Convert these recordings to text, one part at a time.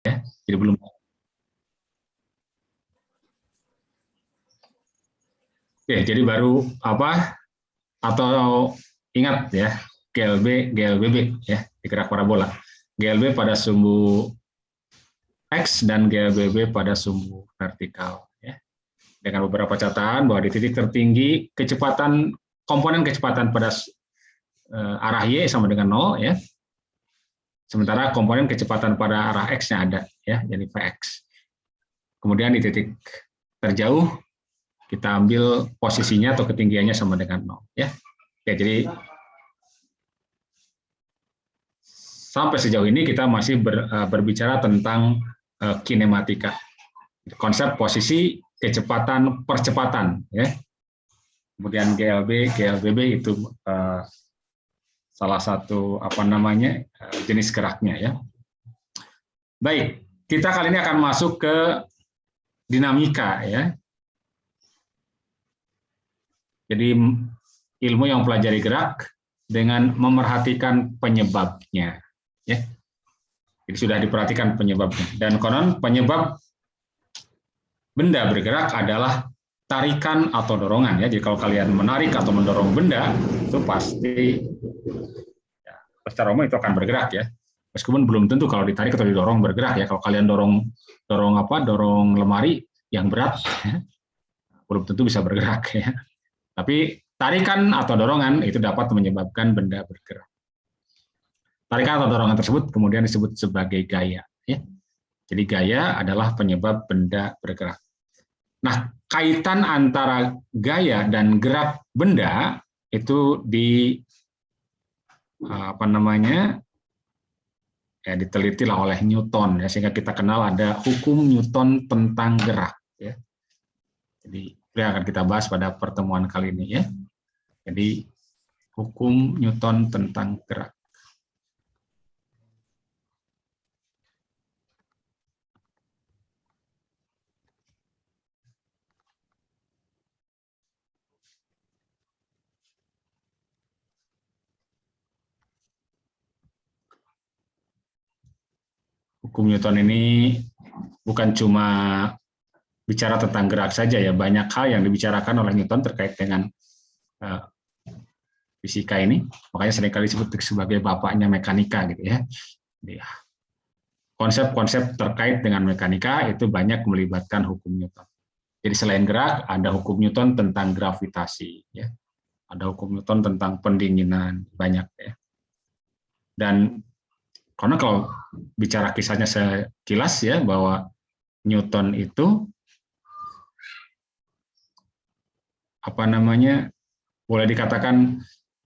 ya. Jadi belum. Oke, jadi baru apa atau ingat ya, GLB, GLBB ya, di gerak parabola. GLB pada sumbu X dan GLBB pada sumbu vertikal ya. Dengan beberapa catatan bahwa di titik tertinggi komponen kecepatan pada arah Y sama dengan 0 ya. Sementara komponen kecepatan pada arah X-nya ada ya, jadi Vx. Kemudian di titik terjauh kita ambil posisinya atau ketinggiannya sama dengan 0 ya. Oke, jadi sampai sejauh ini kita masih berbicara tentang kinematika. Konsep posisi, kecepatan, percepatan ya. Kemudian GLB, GLBB itu salah satu jenis geraknya ya. Baik, kita kali ini akan masuk ke dinamika ya. Jadi ilmu yang mempelajari gerak dengan memerhatikan penyebabnya ya. Jadi sudah diperhatikan penyebabnya, dan konon penyebab benda bergerak adalah tarikan atau dorongan ya. Jadi kalau kalian menarik atau mendorong benda itu pasti ya, secara umum itu akan bergerak ya. Meskipun belum tentu kalau ditarik atau didorong bergerak ya. Kalau kalian dorong lemari yang berat ya, belum tentu bisa bergerak ya. Tapi tarikan atau dorongan itu dapat menyebabkan benda bergerak. Tarikan atau dorongan tersebut kemudian disebut sebagai gaya ya. Jadi gaya adalah penyebab benda bergerak. Nah, kaitan antara gaya dan gerak benda itu ditelitilah oleh Newton ya, sehingga kita kenal ada hukum Newton tentang gerak ya. Jadi itu akan kita bahas pada pertemuan kali ini ya. Jadi hukum Newton tentang gerak. Hukum Newton ini bukan cuma bicara tentang gerak saja ya, banyak hal yang dibicarakan oleh Newton terkait dengan fisika ini, makanya seringkali disebut sebagai bapaknya mekanika gitu ya. Konsep-konsep terkait dengan mekanika itu banyak melibatkan hukum Newton. Jadi selain gerak, ada hukum Newton tentang gravitasi ya, ada hukum Newton tentang pendinginan, banyak ya. Dan karena kalau bicara kisahnya sekilas ya, bahwa Newton itu boleh dikatakan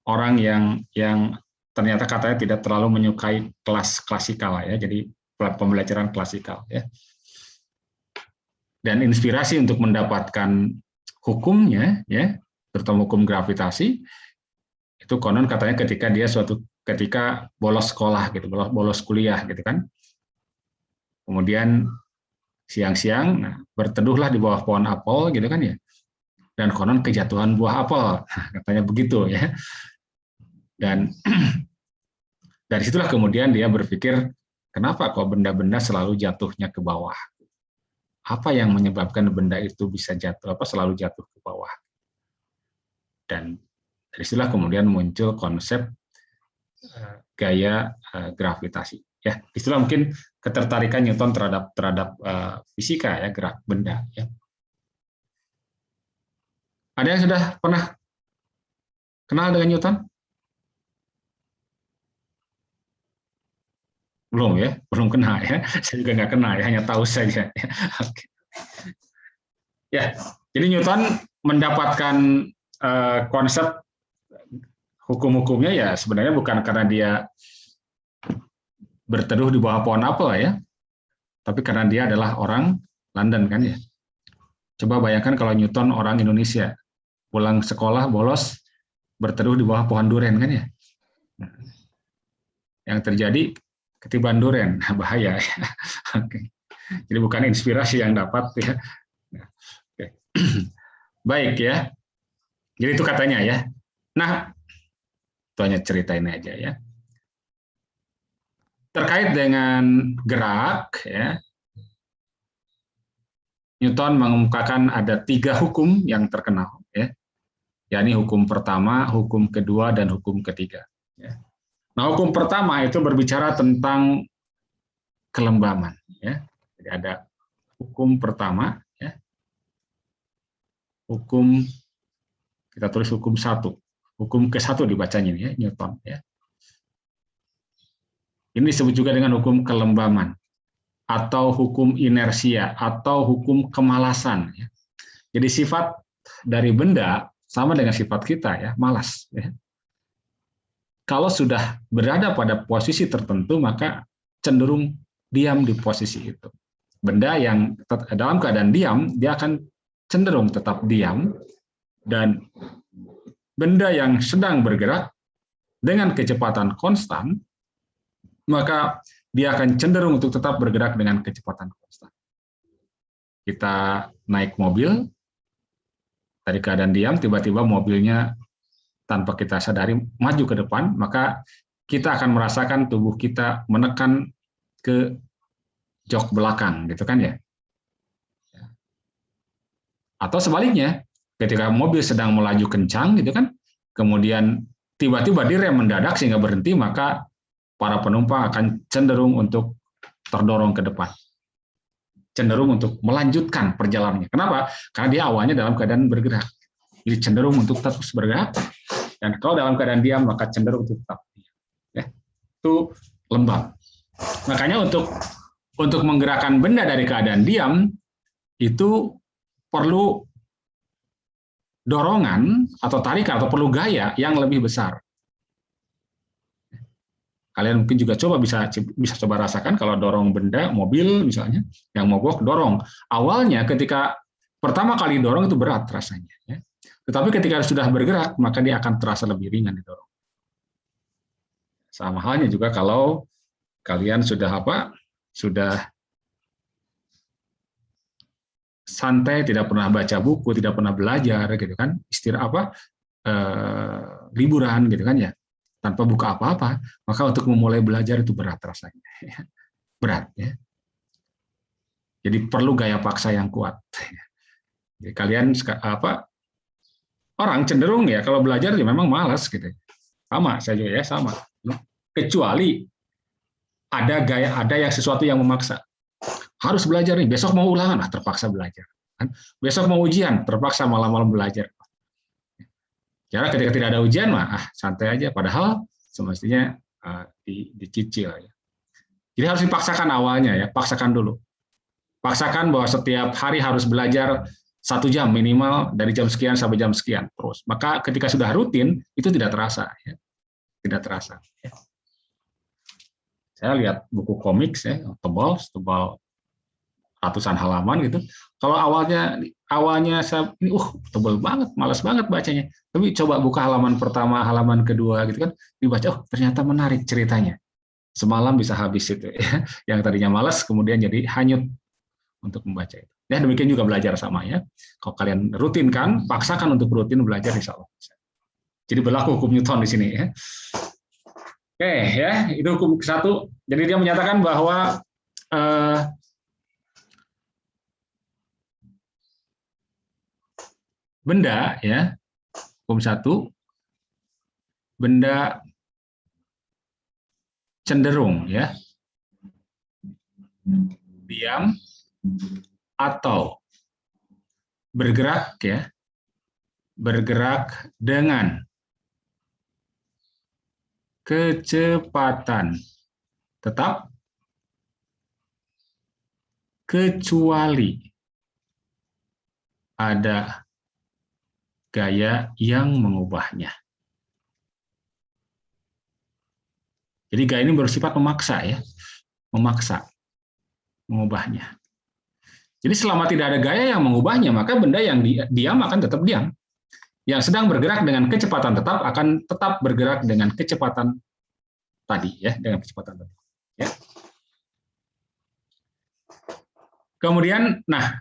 orang yang ternyata katanya tidak terlalu menyukai kelas klasikal ya, jadi pembelajaran klasikal ya. Dan inspirasi untuk mendapatkan hukumnya ya, terutama hukum gravitasi, itu konon katanya ketika bolos sekolah gitu, bolos kuliah gitu kan. Kemudian siang-siang berteduhlah di bawah pohon apel gitu kan ya. Dan konon kejatuhan buah apel, katanya begitu ya. Dan dari situlah kemudian dia berpikir, kenapa kok benda-benda selalu jatuhnya ke bawah? Apa yang menyebabkan benda itu bisa selalu jatuh ke bawah? Dan dari situlah kemudian muncul konsep gaya gravitasi. Ya, itulah mungkin ketertarikan Newton terhadap fisika ya, gerak benda. Ya. Ada yang sudah pernah kenal dengan Newton? Belum ya, belum kenal ya. Saya juga nggak kenal ya, hanya tahu saja. Oke. Ya, jadi Newton mendapatkan konsep hukum-hukumnya ya sebenarnya bukan karena dia berteduh di bawah pohon apel ya, tapi karena dia adalah orang London kan ya. Coba bayangkan kalau Newton orang Indonesia, pulang sekolah bolos berteduh di bawah pohon duren kan ya. Yang terjadi ketiban duren, bahaya ya. Oke. Jadi bukan inspirasi yang dapat ya. Oke. Baik ya. Jadi itu katanya ya. Nah, itu hanya cerita ini aja ya. Terkait dengan gerak, ya, Newton mengemukakan ada 3 hukum yang terkenal, ya, yakni hukum pertama, hukum kedua, dan hukum ketiga. Ya. Nah, hukum pertama itu berbicara tentang kelembaman. Ya. Jadi ada hukum pertama, ya, hukum, kita tulis hukum 1, hukum ke-1 dibacanya ini, ya, Newton. Ya. Ini disebut juga dengan hukum kelembaman, atau hukum inersia, atau hukum kemalasan. Ya. Jadi sifat dari benda sama dengan sifat kita, ya, malas. Ya. Kalau sudah berada pada posisi tertentu, maka cenderung diam di posisi itu. Benda yang dalam keadaan diam, dia akan cenderung tetap diam, dan benda yang sedang bergerak dengan kecepatan konstan, maka dia akan cenderung untuk tetap bergerak dengan kecepatan konstan. Kita naik mobil, dari keadaan diam, tiba-tiba mobilnya tanpa kita sadari maju ke depan, maka kita akan merasakan tubuh kita menekan ke jok belakang, gitu kan ya? Atau sebaliknya, ketika mobil sedang melaju kencang, gitu kan, kemudian tiba-tiba direm mendadak sehingga berhenti, maka para penumpang akan cenderung untuk terdorong ke depan, cenderung untuk melanjutkan perjalanannya. Kenapa? Karena dia awalnya dalam keadaan bergerak, jadi cenderung untuk terus bergerak, dan kalau dalam keadaan diam maka cenderung untuk tetap diam. Ya, itu lembab. Makanya untuk menggerakkan benda dari keadaan diam itu perlu dorongan atau tarikan atau perlu gaya yang lebih besar. Kalian mungkin juga bisa coba rasakan kalau dorong benda, mobil misalnya, yang mogok dorong. Awalnya ketika pertama kali dorong itu berat rasanya, ya. Tetapi ketika sudah bergerak, maka dia akan terasa lebih ringan didorong. Sama halnya juga kalau kalian sudah santai, tidak pernah baca buku, tidak pernah belajar, gitu kan, liburan, gitu kan ya, tanpa buka apa-apa, maka untuk memulai belajar itu berat rasanya, berat, ya. Jadi perlu gaya paksa yang kuat. Jadi kalian orang cenderung ya kalau belajar ya memang malas gitu. Sama saya juga ya sama. Kecuali ada yang sesuatu yang memaksa. Harus belajar nih, besok mau ulangan, terpaksa belajar. Besok mau ujian, terpaksa malam-malam belajar. Karena ketika tidak ada ujian mah santai aja, padahal semestinya dicicil ya. Jadi harus dipaksakan awalnya ya, paksakan dulu. Paksakan bahwa setiap hari harus belajar 1 jam minimal dari jam sekian sampai jam sekian terus. Maka ketika sudah rutin itu tidak terasa ya. Tidak terasa ya. Saya lihat buku komik ya, tebal ratusan halaman gitu. Kalau awalnya saya ini tebal banget, malas banget bacanya. Tapi coba buka halaman pertama, halaman kedua gitu kan, dibaca ternyata menarik ceritanya. Semalam bisa habis itu ya. Yang tadinya malas kemudian jadi hanyut untuk membaca itu. Ya demikian juga belajar sama ya. Kalau kalian rutinkan, paksakan untuk rutin belajar insya Allah. Jadi berlaku hukum Newton di sini ya. Oke ya, itu hukum ke-1. Jadi dia menyatakan bahwa benda ya, hukum 1, benda cenderung ya diam atau bergerak ya, bergerak dengan kecepatan tetap kecuali ada gaya yang mengubahnya. Jadi gaya ini bersifat memaksa ya, memaksa mengubahnya. Jadi selama tidak ada gaya yang mengubahnya, maka benda yang diam akan tetap diam. Yang sedang bergerak dengan kecepatan tetap akan tetap bergerak dengan kecepatan tadi ya, dengan kecepatan tadi. Ya. Kemudian, nah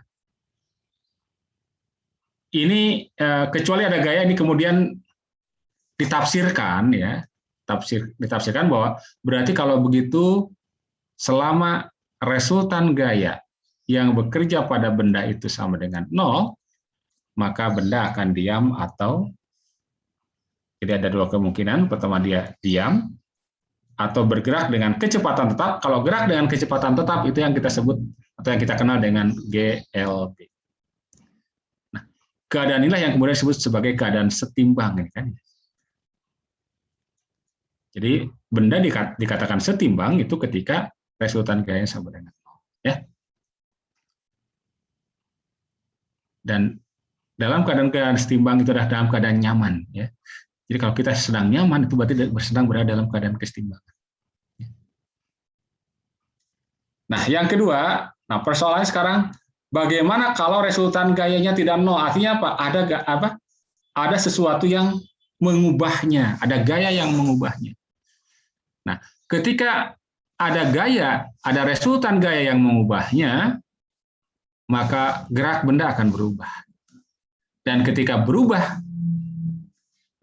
ini kecuali ada gaya ini kemudian ditafsirkan ya, ditafsirkan bahwa berarti kalau begitu selama resultan gaya yang bekerja pada benda itu sama dengan 0, maka benda akan diam atau jadi ada dua kemungkinan. Pertama, dia diam atau bergerak dengan kecepatan tetap. Kalau gerak dengan kecepatan tetap itu yang kita sebut atau yang kita kenal dengan GLB. Nah, keadaan inilah yang kemudian disebut sebagai keadaan setimbang, kan? Jadi benda dikatakan setimbang itu ketika resultan gayanya sama dengan 0, ya. Dan dalam keadaan setimbang itu adalah dalam keadaan nyaman, ya. Jadi kalau kita sedang nyaman itu berarti sedang berada dalam keadaan kesetimbangan. Nah, yang kedua, persoalannya sekarang bagaimana kalau resultan gayanya tidak 0? Artinya apa? Ada sesuatu yang mengubahnya, ada gaya yang mengubahnya. Nah, ketika ada gaya, ada resultan gaya yang mengubahnya, maka gerak benda akan berubah. Dan ketika berubah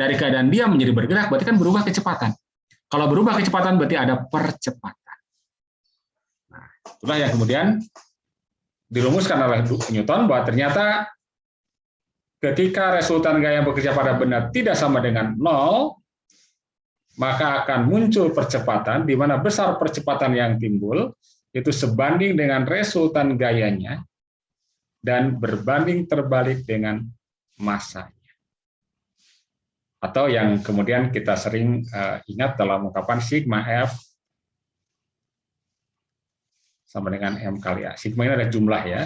dari keadaan diam menjadi bergerak, berarti kan berubah kecepatan. Kalau berubah kecepatan berarti ada percepatan. Nah, itulah yang kemudian dirumuskan oleh Newton bahwa ternyata ketika resultan gaya bekerja pada benda tidak sama dengan 0, maka akan muncul percepatan, di mana besar percepatan yang timbul itu sebanding dengan resultan gayanya dan berbanding terbalik dengan masanya. Atau yang kemudian kita sering ingat dalam ungkapan sigma F sama dengan M kali A. Sigma ini ada jumlah, ya.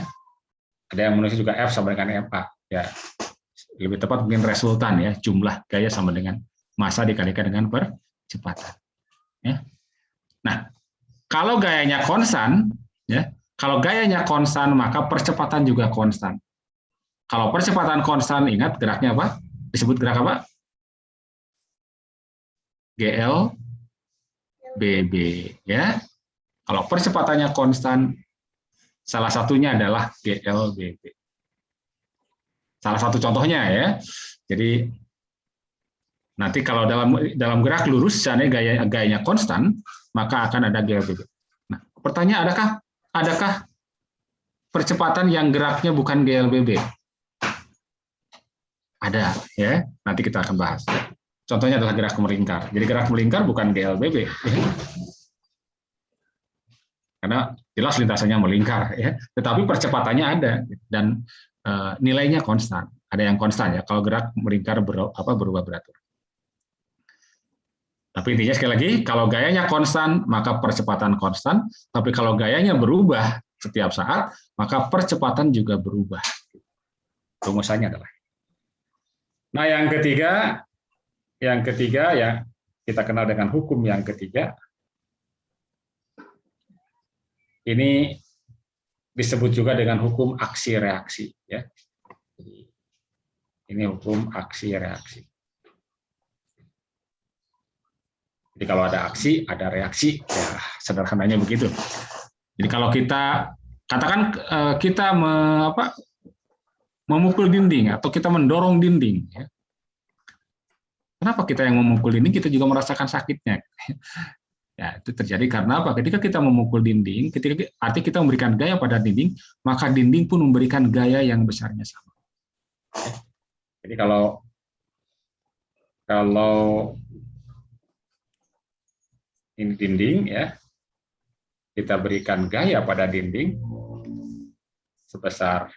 Ada yang menulis juga F sama dengan MA. Ya. Lebih tepat mungkin resultan, ya, jumlah gaya sama dengan massa dikalikan dengan percepatan. Ya. Nah, kalau gayanya konstan, ya, kalau gayanya konstan maka percepatan juga konstan. Kalau percepatan konstan, ingat geraknya apa? Disebut gerak apa? GLBB, ya. Kalau percepatannya konstan, salah satunya adalah GLBB. Salah satu contohnya, ya. Jadi nanti kalau dalam gerak lurus, seandainya gayanya konstan, maka akan ada GLBB. Nah, pertanyaan, adakah percepatan yang geraknya bukan GLBB? Ada, ya. Nanti kita akan bahas. Ya. Contohnya adalah gerak melingkar. Jadi gerak melingkar bukan GLBB, ya. Karena jelas lintasannya melingkar, ya. Tetapi percepatannya ada dan nilainya konstan. Ada yang konstan, ya. Kalau gerak melingkar berubah beratur. Tapi intinya sekali lagi, kalau gayanya konstan, maka percepatan konstan. Tapi kalau gayanya berubah setiap saat, maka percepatan juga berubah. Rumusannya adalah. Nah, yang ketiga ya kita kenal dengan hukum yang ketiga. Ini disebut juga dengan hukum aksi reaksi, ya. Ini hukum aksi reaksi. Jadi kalau ada aksi, ada reaksi, ya sederhananya begitu. Jadi kalau kita katakan kita memukul dinding atau kita mendorong dinding, ya. Kenapa kita yang memukul dinding kita juga merasakan sakitnya? Ya, itu terjadi karena apa? Ketika kita memukul dinding, artinya kita memberikan gaya pada dinding, maka dinding pun memberikan gaya yang besarnya sama. Jadi kalau ini dinding, ya, kita berikan gaya pada dinding sebesar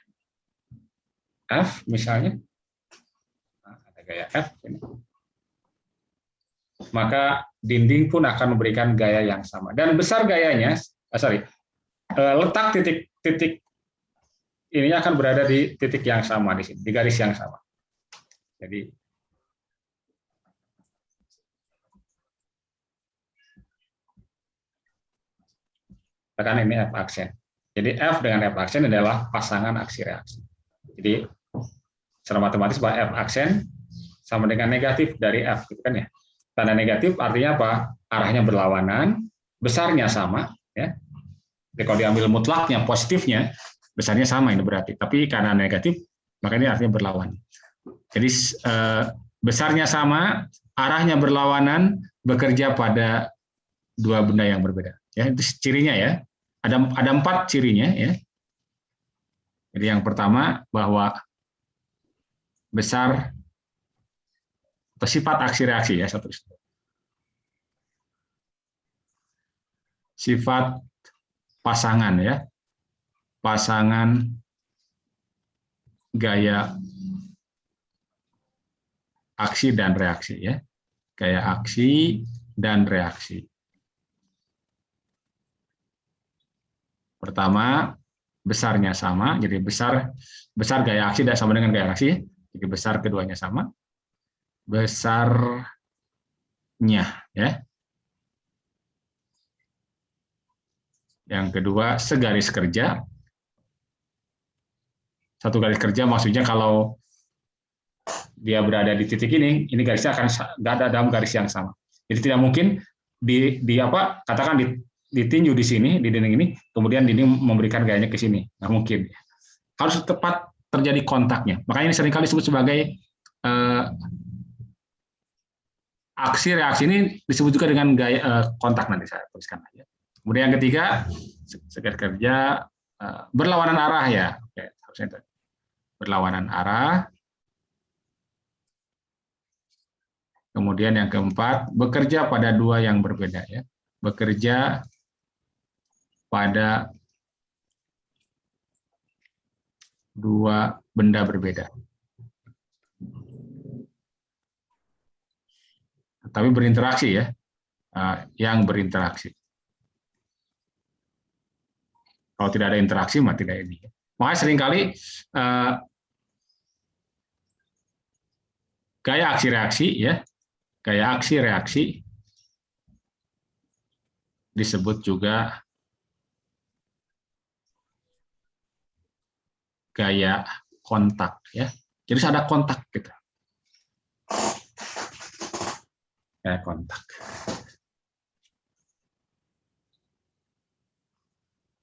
F misalnya, ada gaya F ini. Maka dinding pun akan memberikan gaya yang sama dan besar gayanya, letak titik ini akan berada di titik yang sama di sini, di garis yang sama. Jadi tekan ini F aksen. Jadi F dengan F aksen adalah pasangan aksi reaksi. Jadi secara matematis bahwa F aksen sama dengan negatif dari F, gitu kan, ya. Tanda negatif artinya apa? Arahnya berlawanan, besarnya sama, ya. Jadi kalau diambil mutlaknya, positifnya, besarnya sama ini berarti. Tapi karena negatif, maka ini artinya berlawan. Jadi besarnya sama, arahnya berlawanan, bekerja pada dua benda yang berbeda. Ya, itu cirinya ya. Ada 4 cirinya ya. Jadi yang pertama bahwa besar atau sifat aksi reaksi ya, sifat pasangan ya. Pasangan gaya aksi dan reaksi ya. Gaya aksi dan reaksi. Pertama, besarnya sama, jadi besar gaya aksi tidak sama dengan gaya reaksi, jadi besar keduanya sama. Besarnya ya. Yang kedua, segaris kerja. Satu garis kerja maksudnya kalau dia berada di titik ini garisnya akan ada dalam garis yang sama. Jadi tidak mungkin katakan ditinju di sini, di dinding ini, kemudian dinding memberikan gayanya ke sini. Nggak mungkin. Harus tepat terjadi kontaknya. Makanya ini seringkali disebut sebagai aksi reaksi, ini disebut juga dengan gaya kontak, nanti saya tuliskan aja. Kemudian yang ketiga, segaris kerja berlawanan arah ya. Oke, harusnya itu. Berlawanan arah. Kemudian yang keempat, bekerja pada 2 yang berbeda ya. Bekerja pada 2 benda berbeda. Tapi berinteraksi ya. Yang berinteraksi. Kalau tidak ada interaksi mah tidak ini. Makanya seringkali gaya aksi reaksi ya. Gaya aksi reaksi disebut juga gaya kontak ya. Jadi ada kontak gitu. Gaya kontak.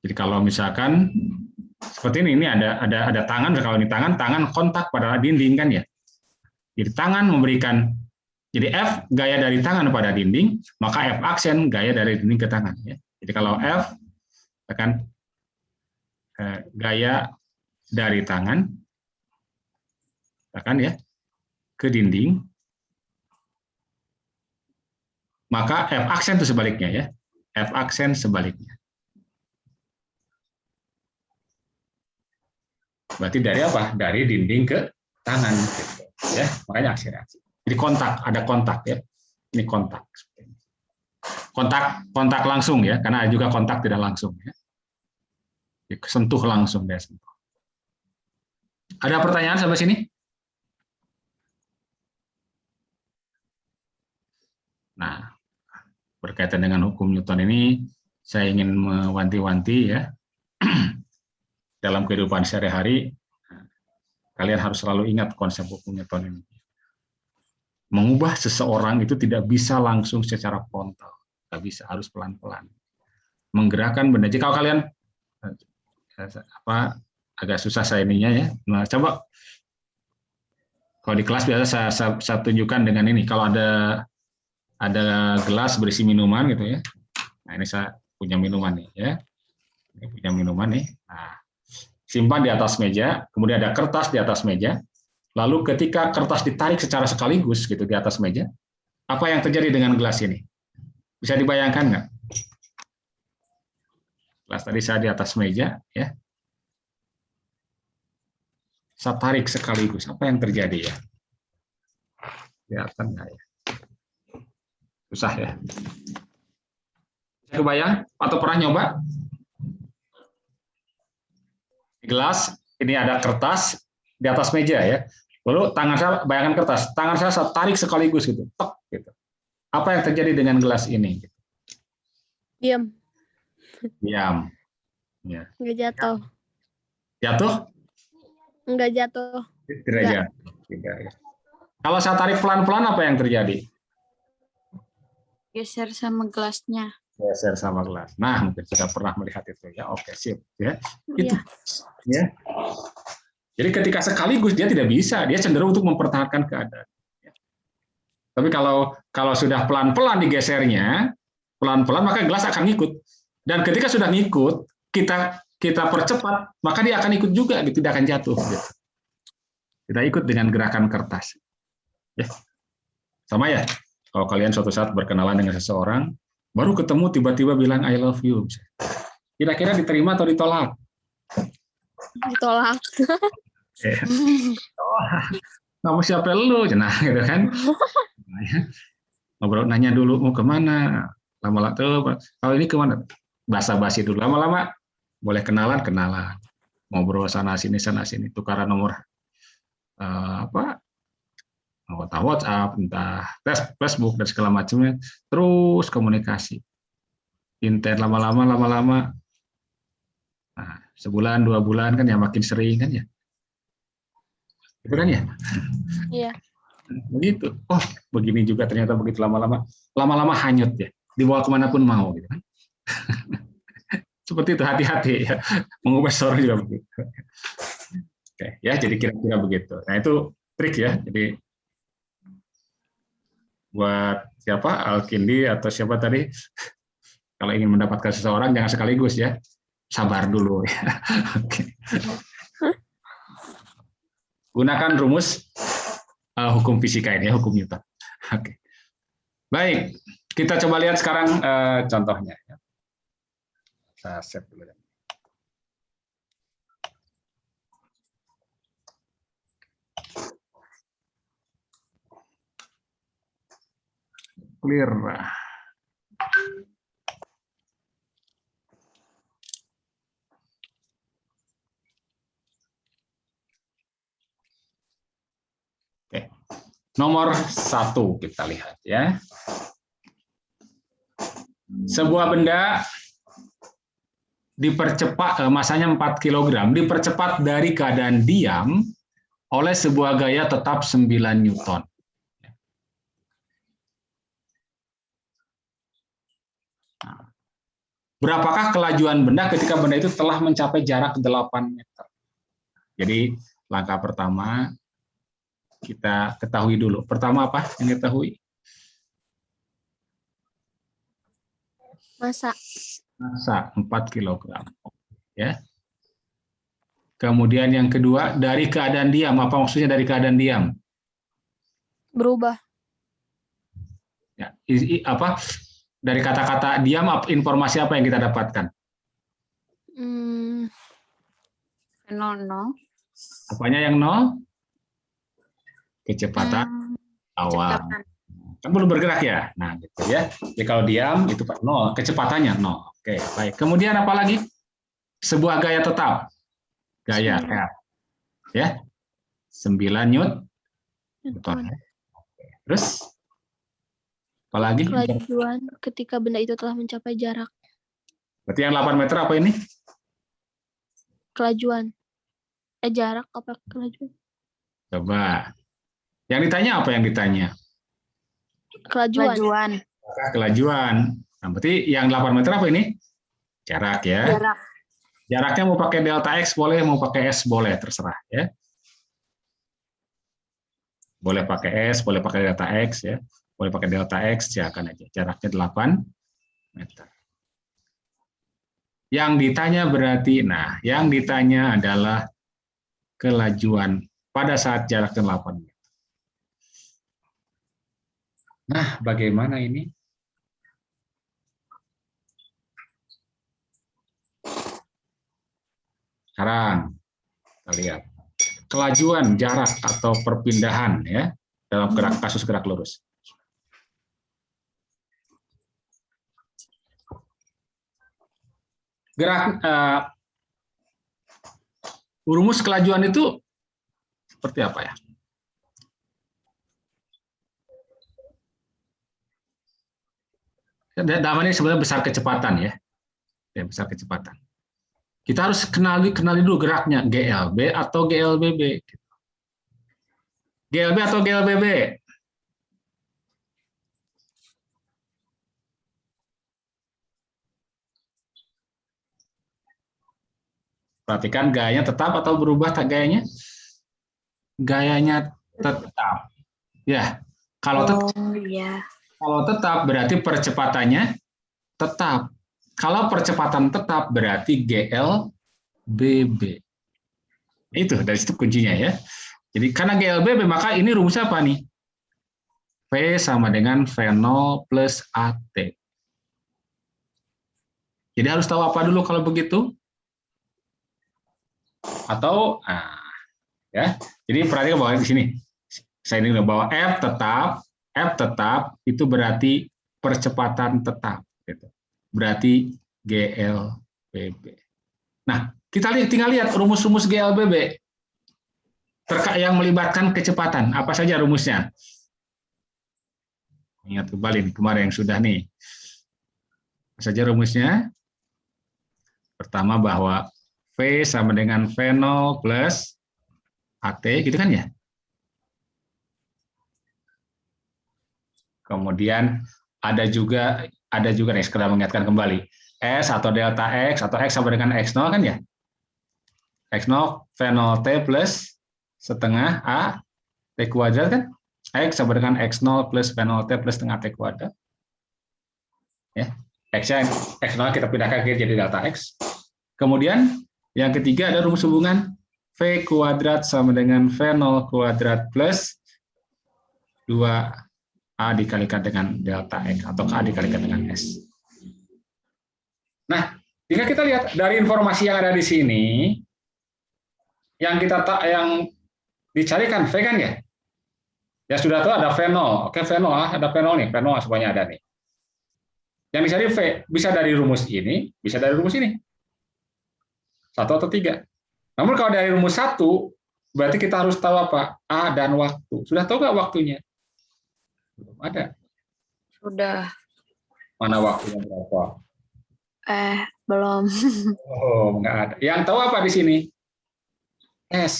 Jadi kalau misalkan seperti ini ada tangan, kalau ini tangan kontak pada dinding kan ya. Jadi tangan memberikan, jadi F gaya dari tangan pada dinding, maka F aksen gaya dari dinding ke tangan ya. Jadi kalau F akan gaya dari tangan akan ya ke dinding, maka F aksen itu sebaliknya ya. F aksen sebaliknya. Berarti dari apa? Dari dinding ke tangan gitu, ya. Makanya aksi reaksi. Jadi kontak, ada kontak ya. Ini kontak. Kontak langsung ya, karena ada juga kontak tidak langsung ya. Sentuh langsung dia sentuh. Ada pertanyaan sampai sini? Nah, berkaitan dengan hukum Newton ini, saya ingin mewanti-wanti ya. Dalam kehidupan sehari-hari, kalian harus selalu ingat konsep hukum Newton ini. Mengubah seseorang itu tidak bisa langsung secara frontal, nggak bisa, harus pelan-pelan. Menggerakkan benda. Jadi kalau kalian agak susah saya ininya ya. Nah, coba kalau di kelas biasa saya tunjukkan dengan ini. Kalau ada gelas berisi minuman gitu ya. Nah, ini saya punya minuman nih ya. Ini punya minuman nih. Nah, simpan di atas meja, kemudian ada kertas di atas meja. Lalu ketika kertas ditarik secara sekaligus gitu di atas meja, apa yang terjadi dengan gelas ini? Bisa dibayangkan nggak? Gelas tadi saya di atas meja, ya. Saya tarik sekaligus, apa yang terjadi ya? Kelihatan nggak ya? Susah ya. Bisa kebayang atau pernah nyoba? Gelas, ini ada kertas di atas meja ya. Lalu tangan saya, bayangkan kertas, tangan saya tarik sekaligus gitu, tek gitu. Apa yang terjadi dengan gelas ini? Diam. Diam. Ya. Nggak jatuh. Jatuh? Nggak jatuh. Tidak jatuh. Tidak, ya. Kalau saya tarik pelan-pelan, apa yang terjadi? Geser sama gelasnya. Geser sama gelas. Nah, mungkin sudah pernah melihat itu ya. Oke, sip. Ya. Itu. Ya. Jadi ketika sekaligus dia tidak bisa, dia cenderung untuk mempertahankan keadaan. Tapi kalau sudah pelan-pelan digesernya, pelan-pelan maka gelas akan ngikut. Dan ketika sudah ngikut, kita percepat, maka dia akan ikut juga, tidak akan jatuh. Gitu. Kita ikut dengan gerakan kertas. Ya. Sama ya, kalau kalian suatu saat berkenalan dengan seseorang, baru ketemu tiba-tiba bilang I love you. Kira-kira diterima atau ditolak? Ditolak. Kamu siapa lu? Nah, gitu kan. Ngobrol, nanya dulu mau kemana. Lama-lama tuh, kalau ini kemana? Basa-basi dulu. Lama-lama boleh kenalan. Ngobrol sana sini, tukaran nomor entah WhatsApp, entah Facebook dan segala macamnya. Terus komunikasi. Intens lama-lama. Nah, sebulan, 2 bulan kan ya makin sering kan ya. Itu kan ya? Iya. Begitu. Oh, begini juga ternyata begitu lama-lama hanyut ya. Dibawa kemanapun mau gitu kan. Seperti itu, hati-hati ya. Mengubah seorang juga begitu. Oke, ya jadi kira-kira begitu. Nah, itu trik ya. Jadi buat siapa? Alkindi atau siapa tadi? Kalau ingin mendapatkan seseorang jangan sekaligus ya. Sabar dulu ya. Oke. Gunakan rumus hukum fisika ini ya, hukum Newton. Oke. Baik, kita coba lihat sekarang contohnya. Saya save dulu ya. Clear. Oke. Nomor 1 kita lihat ya. Sebuah benda dipercepat, masanya 4 kg, dipercepat dari keadaan diam oleh sebuah gaya tetap 9 Newton. Berapakah kelajuan benda ketika benda itu telah mencapai jarak 8 meter? Jadi langkah pertama kita ketahui dulu. Pertama apa yang diketahui? Masa 4 kg. Ya. Kemudian yang kedua, dari keadaan diam. Apa maksudnya dari keadaan diam? berubah. Ya, apa? Dari kata-kata diam, informasi apa yang kita dapatkan? Nol. Apanya yang 0? Kecepatan awal. Kan belum bergerak ya. Nah, gitu ya. Jadi kalau diam itu 0, kecepatannya 0. Oke, baik. Kemudian apa lagi? Sebuah gaya tetap. Gaya R. Ya. 9 Newton. Terus apa lagi? Kelajuan ketika benda itu telah mencapai jarak. Berarti yang 8 meter apa ini? Kelajuan. Jarak apa kelajuan? Coba. Yang ditanya apa yang ditanya? Kelajuan. Kelajuan. Nah, berarti yang 8 meter apa ini? Jarak ya. Jarak. Jaraknya mau pakai delta X boleh, mau pakai S boleh, terserah ya. Boleh pakai S, boleh pakai delta X ya. Boleh pakai delta X, silakan aja. Jaraknya 8 meter. Yang ditanya berarti, nah, yang ditanya adalah kelajuan pada saat jaraknya 8 meter. Nah, bagaimana ini? Sekarang kita lihat kelajuan jarak atau perpindahan ya dalam kasus gerak lurus. Rumus kelajuan itu seperti apa ya? Dalam ini sebenarnya besar kecepatan ya, besar kecepatan. Kita harus kenali dulu geraknya, GLB atau GLBB. GLB atau GLBB? Perhatikan gayanya tetap atau berubah gayanya? Gayanya tetap. Ya, kalau tetap, kalau tetap berarti percepatannya tetap. Kalau percepatan tetap berarti GLBB. Itu dari situ kuncinya ya. Jadi karena GLBB maka ini rumusnya apa nih? V sama dengan V0 plus AT. Jadi harus tahu apa dulu kalau begitu? Atau ya. Jadi perhatikan bahwa di sini saya ini bahwa F tetap itu berarti percepatan tetap gitu. Berarti GLBB. Nah, kita tinggal lihat rumus-rumus GLBB terkait yang melibatkan kecepatan. Apa saja rumusnya? Ingat kembali kemarin yang sudah nih. Apa saja rumusnya? Pertama bahwa V sama dengan V0 plus AT, gitu kan ya? Kemudian ada juga nih sekedar mengingatkan kembali S atau delta X atau X sama dengan X0 kan ya? X0 V0T plus setengah A T kuadrat kan? X sama dengan X0 plus V0T plus setengah T kuadrat. Ya. X-nya X0 kita pindahkan ke jadi delta X. Kemudian yang ketiga ada rumus hubungan V kuadrat sama dengan V0 kuadrat plus 2A dikalikan dengan delta X atau K dikalikan dengan S. Nah, jika kita lihat dari informasi yang ada di sini, yang dicarikan V kan ya? Ya sudah tahu ada V0. Oke, V0 ada V0 nih, V0 semuanya ada nih. Yang dicari V bisa dari rumus ini, bisa dari rumus ini. 1 atau 3. Namun kalau dari rumus 1, berarti kita harus tahu apa? A dan waktu. Sudah tahu nggak waktunya? Belum ada. Sudah. Mana waktunya berapa? Belum. Oh, nggak ada. Yang tahu apa di sini? S.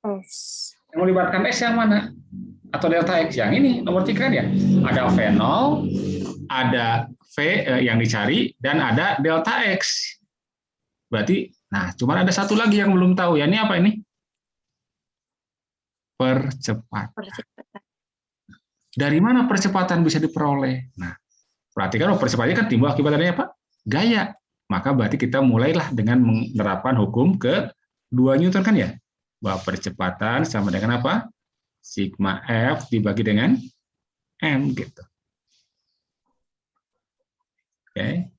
Yang melibatkan S yang mana? Atau delta X? Yang ini, nomor 3 kan ya? Ada V0, ada V yang dicari, dan ada delta X. Berarti, nah, cuma ada satu lagi yang belum tahu. Ya, ini apa ini? Percepatan. Dari mana percepatan bisa diperoleh? Nah, perhatikan percepatan kan timbul akibat adanya apa? Gaya. Maka berarti kita mulailah dengan menerapkan hukum ke-2 Newton kan ya? Bahwa percepatan sama dengan apa? Sigma F dibagi dengan M gitu. Oke.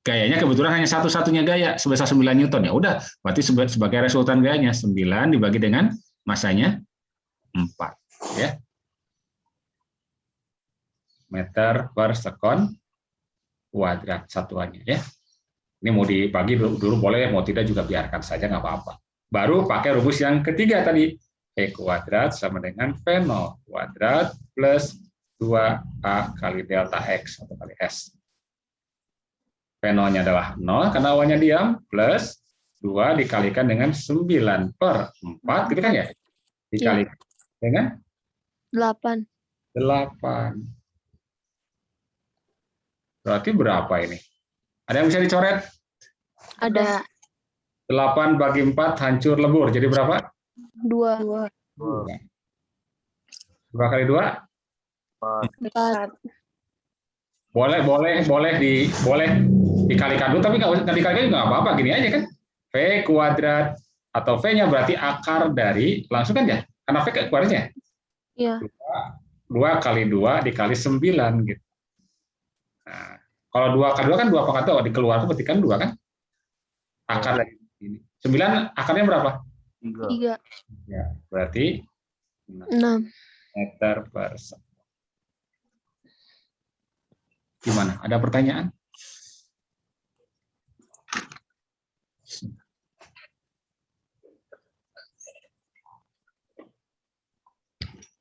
Gayanya kebetulan hanya satu-satunya gaya sebesar 9 Newton. Ya udah, berarti sebagai resultan gayanya 9 dibagi dengan masanya 4 ya. Meter per sekon kuadrat satuannya ya. Ini mau dibagi dulu boleh, mau tidak juga biarkan saja nggak apa-apa. Baru pakai rumus yang ketiga tadi, E kuadrat sama dengan V0 kuadrat plus 2A kali delta X atau kali S. V0-nya adalah 0 karena awalnya diam, plus 2 dikalikan dengan 9 per 4, gitu kan ya? Dikalikan dengan 8. Berarti berapa ini? Ada yang bisa dicoret? Ada. 8 bagi 4 hancur lebur. Jadi berapa? 2. 2 kali 2? 4. Boleh dikalikan dulu, tapi nggak dikalikan juga nggak apa-apa. Gini aja kan? V kuadrat atau V-nya berarti akar dari, langsung kan ya? Karena V kuadratnya? Iya. 2 kali 2 dikali 9 gitu. Nah, kalau 2 kali 2 kan 2 pangkat 2, dikeluarkan berarti kan 2 kan? Akar dari ini. 9 akarnya berapa? 3. Ya, berarti 6. meter per sekon. Gimana? Ada pertanyaan?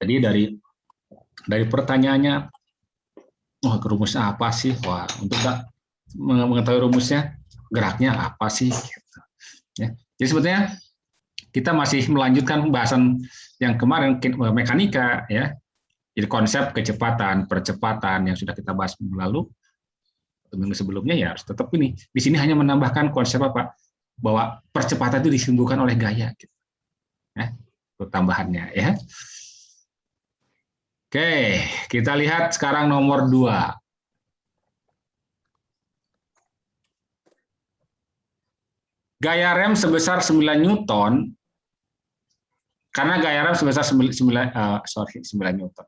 Jadi dari pertanyaannya, rumusnya apa sih? Wah, untuk mengetahui rumusnya, geraknya apa sih? Ya. Jadi sebetulnya kita masih melanjutkan pembahasan yang kemarin mekanika, ya. Jadi konsep kecepatan, percepatan yang sudah kita bahas minggu lalu, minggu sebelumnya ya harus tetap ini. Di sini hanya menambahkan konsep apa? Bahwa percepatan itu disembuhkan oleh gaya. Gitu. Ya, itu tambahannya ya. Oke, kita lihat sekarang nomor 2. Gaya rem sebesar 9 Newton, karena gaya rem sebesar 9 Newton.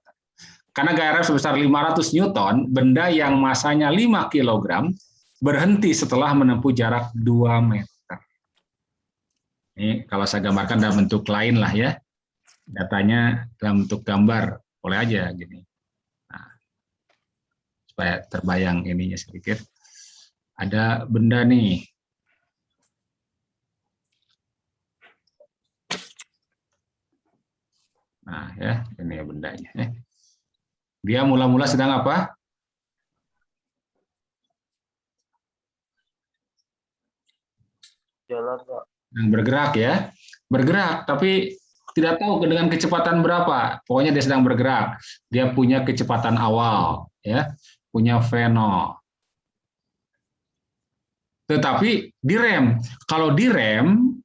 Karena gaya rem sebesar 500 Newton, benda yang masanya 5 kg berhenti setelah menempuh jarak 2 meter. Ini kalau saya gambarkan dalam bentuk lain lah ya. Datanya dalam bentuk gambar, boleh aja gini. Nah, supaya terbayang ininya sedikit. Ada benda nih. Nah, ya, ini bendanya. Dia mula-mula sedang apa? Jalan, Pak. Sedang bergerak ya. Bergerak, tapi tidak tahu dengan kecepatan berapa. Pokoknya dia sedang bergerak. Dia punya kecepatan awal, ya, punya V0. Tetapi direm. Kalau direm,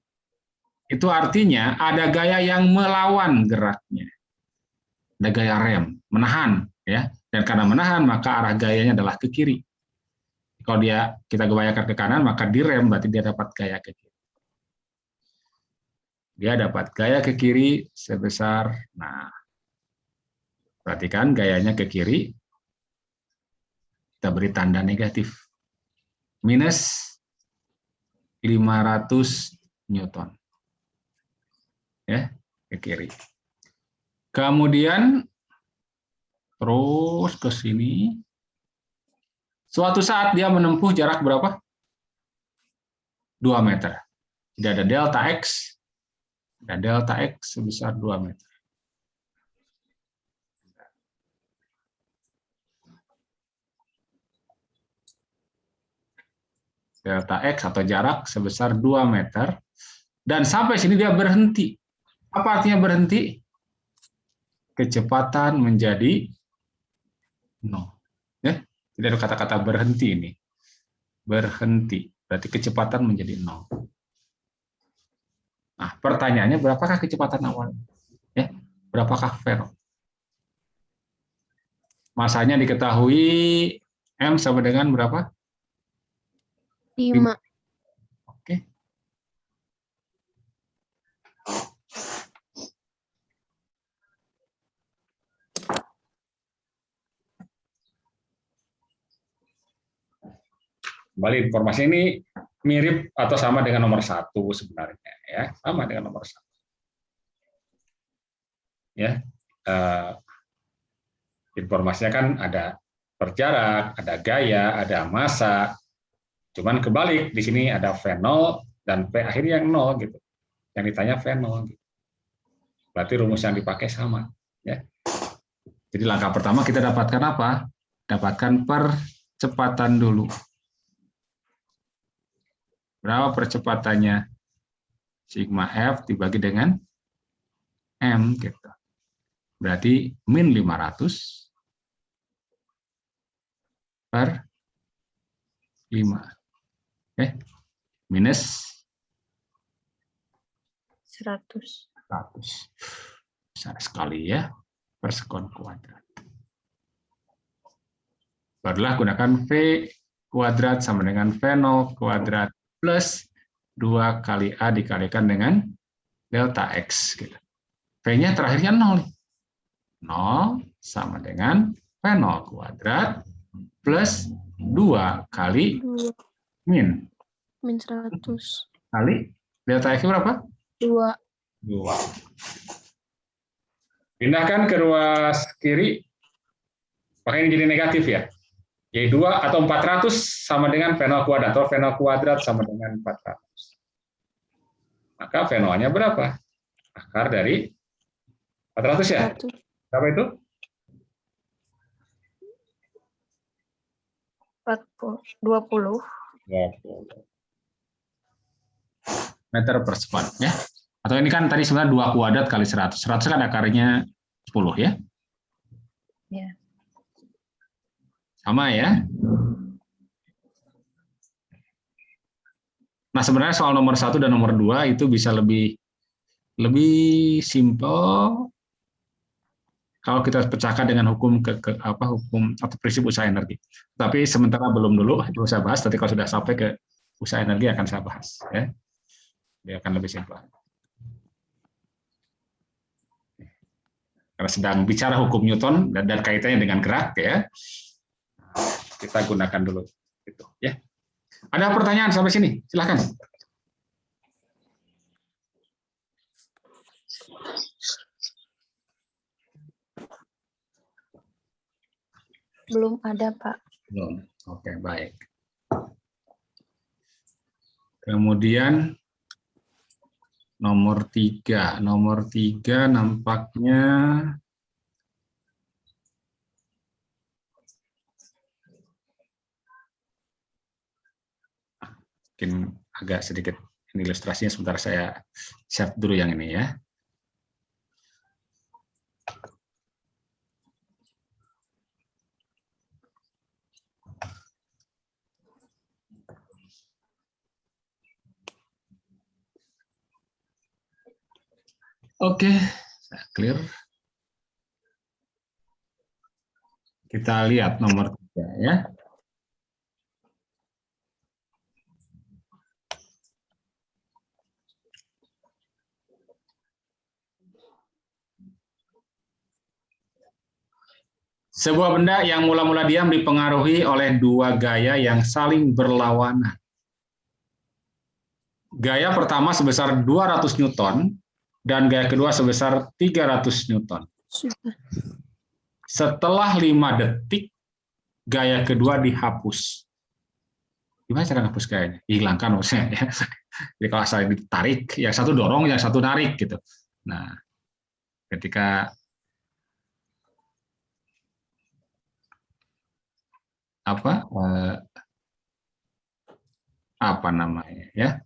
itu artinya ada gaya yang melawan geraknya. Ada gaya rem, menahan, ya. Dan karena menahan, maka arah gayanya adalah ke kiri. Kalau kita goyahkan ke kanan, maka direm, berarti dia dapat gaya ke kiri. Dia dapat gaya ke kiri sebesar, nah, perhatikan gayanya ke kiri, kita beri tanda negatif. Minus 500 Newton. Ya, ke kiri. Kemudian terus ke sini. Suatu saat dia menempuh jarak berapa? 2 meter. Jadi ada delta X. Ada delta X sebesar 2 meter. Delta X atau jarak sebesar 2 meter. Dan sampai sini dia berhenti. Apa artinya berhenti? Kecepatan menjadi 0. Ya, tidak ada kata-kata berhenti ini. Berhenti. Berarti kecepatan menjadi 0. Nah, pertanyaannya berapakah kecepatan awal? Ya, berapakah V0? Masanya diketahui M sama dengan berapa? 5. Oke. Kembali informasi ini mirip atau sama dengan nomor 1 sebenarnya, ya, sama dengan nomor 1. Ya, informasinya kan ada berjarak, ada gaya, ada massa. Cuman kebalik, di sini ada V0 dan P akhirnya yang 0 gitu. Yang ditanya V0 gitu. Berarti rumus yang dipakai sama, ya. Jadi langkah pertama kita dapatkan apa? Dapatkan percepatan dulu. Berapa percepatannya? Sigma F dibagi dengan M gitu. Berarti min 500 per 5. Oke. Minus 100. 100. Besar sekali ya, per sekon kuadrat. Barulah gunakan V kuadrat sama dengan V0 kuadrat plus 2 kali A dikalikan dengan delta X. Gitu. V-nya terakhirnya 0. 0 sama dengan V0 kuadrat plus 2 kali 2. min. Min 100. Kali delta X berapa? 2. 2. Pindahkan ke ruas kiri. Pakai ini jadi negatif ya. Jadi 2 atau 400 sama dengan V0 kuadrat. Atau V0 kuadrat sama dengan 400. Maka V0-nya berapa? Akar dari 400 ya? 100. Berapa itu? 20. 20 meter per sekon ya. Atau ini kan tadi sebenarnya 2 kuadrat kali 100. 100 kan akarnya 10 ya? Ya. Sama ya. Nah, sebenarnya soal nomor 1 dan nomor 2 itu bisa lebih simpel kalau kita pecahkan dengan hukum hukum atau prinsip usaha energi. Tapi sementara belum dulu saya bahas, tapi kalau sudah sampai ke usaha energi akan saya bahas ya. Dia akan lebih simpel. Karena sedang bicara hukum Newton dan kaitannya dengan gerak ya. Kita gunakan dulu itu ya. Ada pertanyaan sampai sini? Silakan. Belum ada, Pak. Belum. Oke, baik. Kemudian nomor 3. Nomor 3 nampaknya mungkin agak sedikit ini ilustrasinya, sebentar saya share dulu yang ini ya. Oke, clear. Kita lihat nomor 3 ya. Sebuah benda yang mula-mula diam dipengaruhi oleh dua gaya yang saling berlawanan. Gaya pertama sebesar 200 Newton dan gaya kedua sebesar 300 Newton. Setelah 5 detik, gaya kedua dihapus. Gimana cara ngapus gayanya? Dihilangkan maksudnya. Ya. Jadi kalau saya ditarik, yang satu dorong, yang satu narik gitu. Nah, ketika apa namanya ya,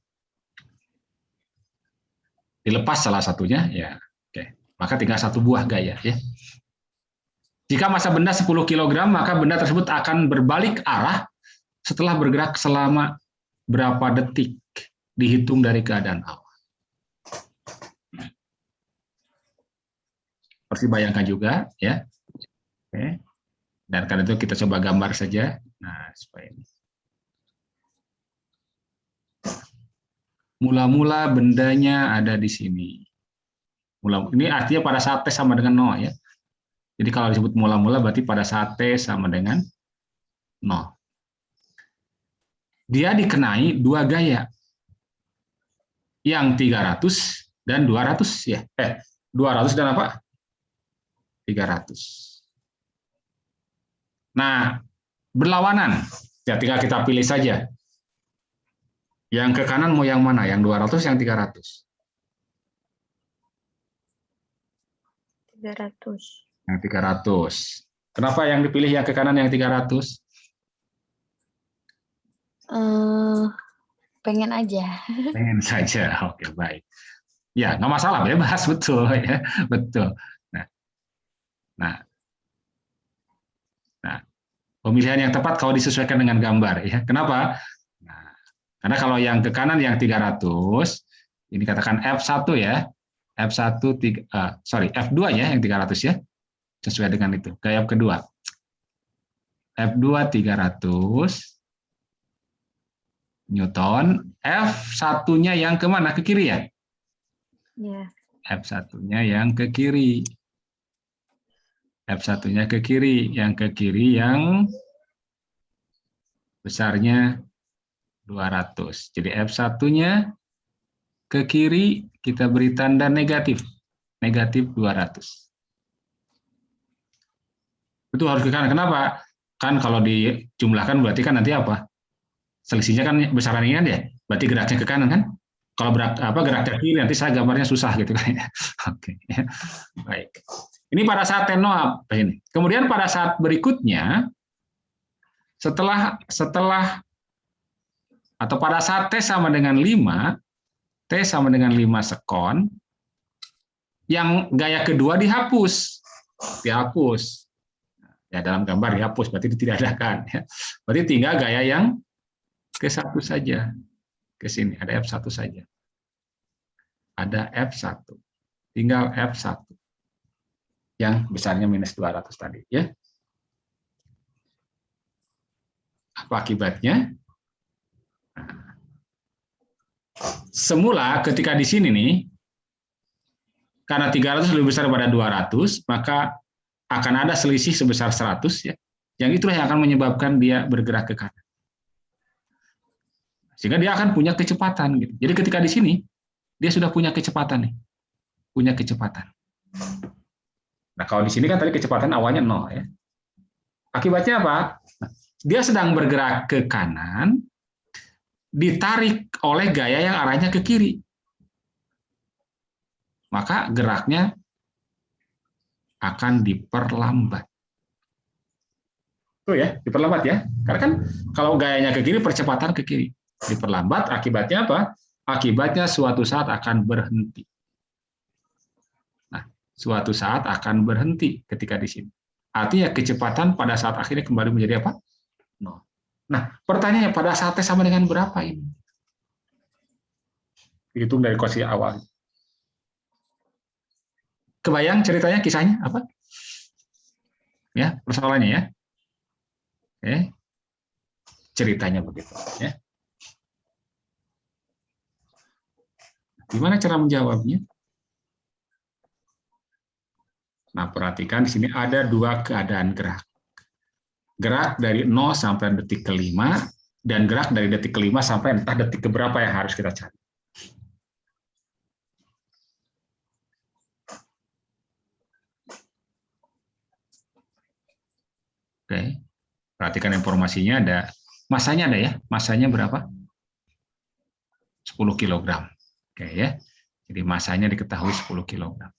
dilepas salah satunya ya, oke, maka tinggal satu buah gaya ya. Jika massa benda 10 kg, maka benda tersebut akan berbalik arah setelah bergerak selama berapa detik, dihitung dari keadaan awal. Seperti bayangkan juga ya. Oke. Dan karena itu kita coba gambar saja. Nah, supaya ini. Mula-mula bendanya ada di sini. Ini artinya pada saat T sama dengan 0 ya. Jadi kalau disebut mula-mula berarti pada saat T sama dengan 0. Dia dikenai dua gaya. Yang 300 dan 200 ya. 200 dan apa? 300. Nah, berlawanan. Ya, tinggal kita pilih saja. Yang ke kanan mau yang mana? Yang 200, yang 300? 300. Yang 300. Kenapa yang dipilih yang ke kanan yang 300? Pengen aja. Pengen saja. Oke, baik. Ya, nggak masalah, bebas, betul ya, betul. Nah, pemilihan yang tepat kalau disesuaikan dengan gambar ya. Kenapa? Nah, karena kalau yang ke kanan yang 300, ini katakan F1 ya. F2 ya yang 300 ya. Sesuai dengan itu. Gaya kedua. F2 300 Newton, F1-nya yang kemana? Ke kiri ya? Iya. F1-nya yang ke kiri. F1-nya ke kiri, yang ke kiri yang besarnya 200. Jadi F1-nya ke kiri kita beri tanda negatif. Negatif 200. Itu harus ke kanan. Kenapa? Kan kalau dijumlahkan berarti kan nanti apa? Selisihnya kan besaran ini kan ya? Berarti geraknya ke kanan kan? Kalau gerak ke kiri nanti saya gambarnya susah gitu kan. Oke. Baik. Ini pada saat T0 apa ini. Kemudian pada saat berikutnya setelah atau pada saat T sama dengan 5, T sama dengan 5 sekon, yang gaya kedua dihapus. Dihapus. Ya, dalam gambar dihapus, berarti tidak ada kan. Berarti tinggal gaya yang ke-1 saja. Ke sini, ada F1 saja. Ada F1. Tinggal F1. Yang besarnya minus 200 tadi. Ya. Apa akibatnya? semula ketika di sini nih, karena 300 lebih besar daripada 200, maka akan ada selisih sebesar 100 ya. Yang itulah yang akan menyebabkan dia bergerak ke kanan. Sehingga dia akan punya kecepatan gitu. Jadi ketika di sini dia sudah punya kecepatan nih. Punya kecepatan. Nah, kalau di sini kan tadi kecepatan awalnya 0 ya. Akibatnya apa? Dia sedang bergerak ke kanan, ditarik oleh gaya yang arahnya ke kiri. Maka geraknya akan diperlambat. Tuh ya, diperlambat ya. Karena kan kalau gayanya ke kiri, percepatan ke kiri. Diperlambat, akibatnya apa? Akibatnya suatu saat akan berhenti. Nah, suatu saat akan berhenti ketika di sini. Artinya kecepatan pada saat akhirnya kembali menjadi apa? 0. Nah, pertanyaannya pada saat T sama dengan berapa ini? Hitung dari kondisi awal. Kebayang ceritanya, kisahnya apa? Ya, persoalannya ya. Oke. Ceritanya begitu ya. Gimana cara menjawabnya? Nah, perhatikan di sini ada dua keadaan gerak. Gerak dari 0 sampai detik ke-5 dan gerak dari detik ke-5 sampai entah detik keberapa yang harus kita cari. Oke. Perhatikan informasinya, ada masanya, ada ya. Masanya berapa? 10 kg. Oke ya. Jadi masanya diketahui 10 kg.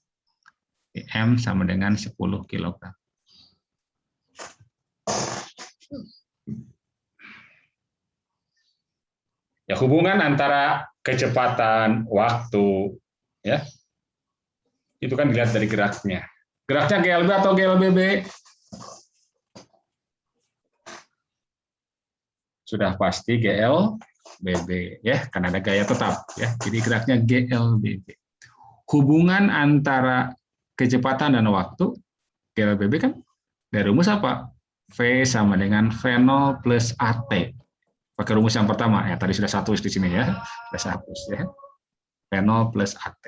M sama dengan 10 kg. Ya, hubungan antara kecepatan, waktu, ya, itu kan dilihat dari geraknya. Geraknya GLB atau GLBB? Sudah pasti GLBB, ya, karena ada gaya tetap, ya. Jadi geraknya GLBB. Hubungan antara kecepatan dan waktu, GLBB kan dari rumus apa? V sama dengan V0 plus AT. Pakai rumus yang pertama, ya tadi sudah satu di sini ya, sudah hapus ya. V0 plus AT.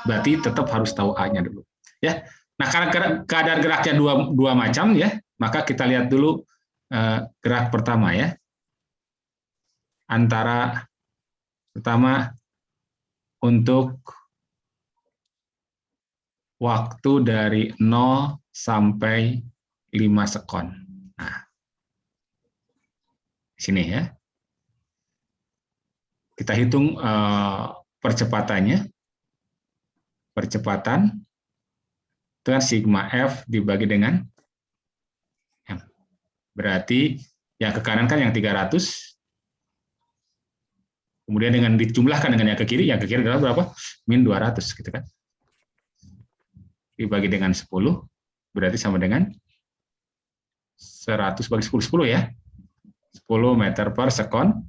Berarti tetap harus tahu A-nya dulu. Ya. Nah, karena keadaan geraknya dua macam ya, maka kita lihat dulu gerak pertama ya. Antara pertama untuk waktu dari 0 sampai 5 sekon. Nah, sini ya. Kita hitung percepatannya. Percepatan itu kan sigma F dibagi dengan M. Berarti yang ke kanan kan yang 300. Kemudian dengan dijumlahkan dengan yang ke kiri adalah berapa? Min 200 gitu kan. Dibagi dengan 10 berarti sama dengan 100 bagi 10 ya. 10 meter per sekon.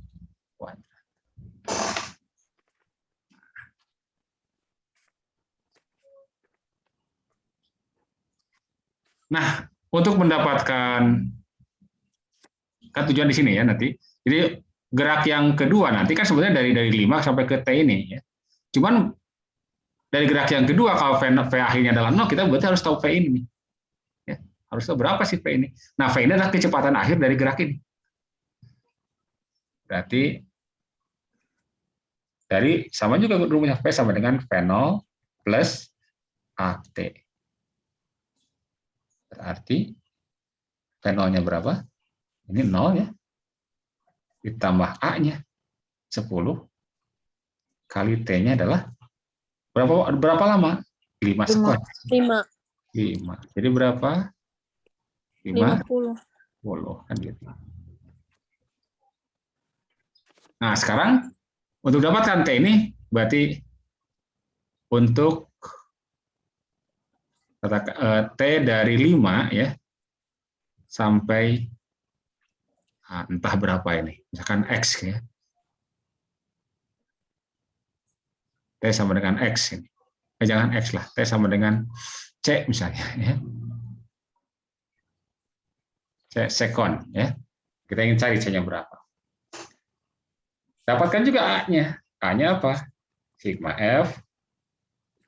Nah, untuk mendapatkan, kan tujuan di sini ya nanti. Jadi gerak yang kedua nanti kan sebenarnya dari 5 sampai ke T ini ya. Cuman dari gerak yang kedua kalau V akhirnya adalah 0, kita berarti harus tahu V ini. Ya, harus tahu berapa sih V ini. Nah, V ini adalah kecepatan akhir dari gerak ini. Berarti dari sama juga rumusnya, V sama dengan V0 plus AT. Berarti V0-nya berapa? Ini 0 ya. Ditambah A-nya 10 kali T-nya adalah berapa lama? 5 sekon. 5. Jadi berapa? 50 kan gitu. Nah, sekarang untuk dapatkan T ini berarti untuk T dari 5 ya sampai entah berapa ini, misalkan X ya. T sama dengan X ini. Jangan X lah, T sama dengan C misalnya ya. C sekon ya. Kita ingin cari C-nya berapa. Dapatkan juga A-nya. A-nya apa? Sigma F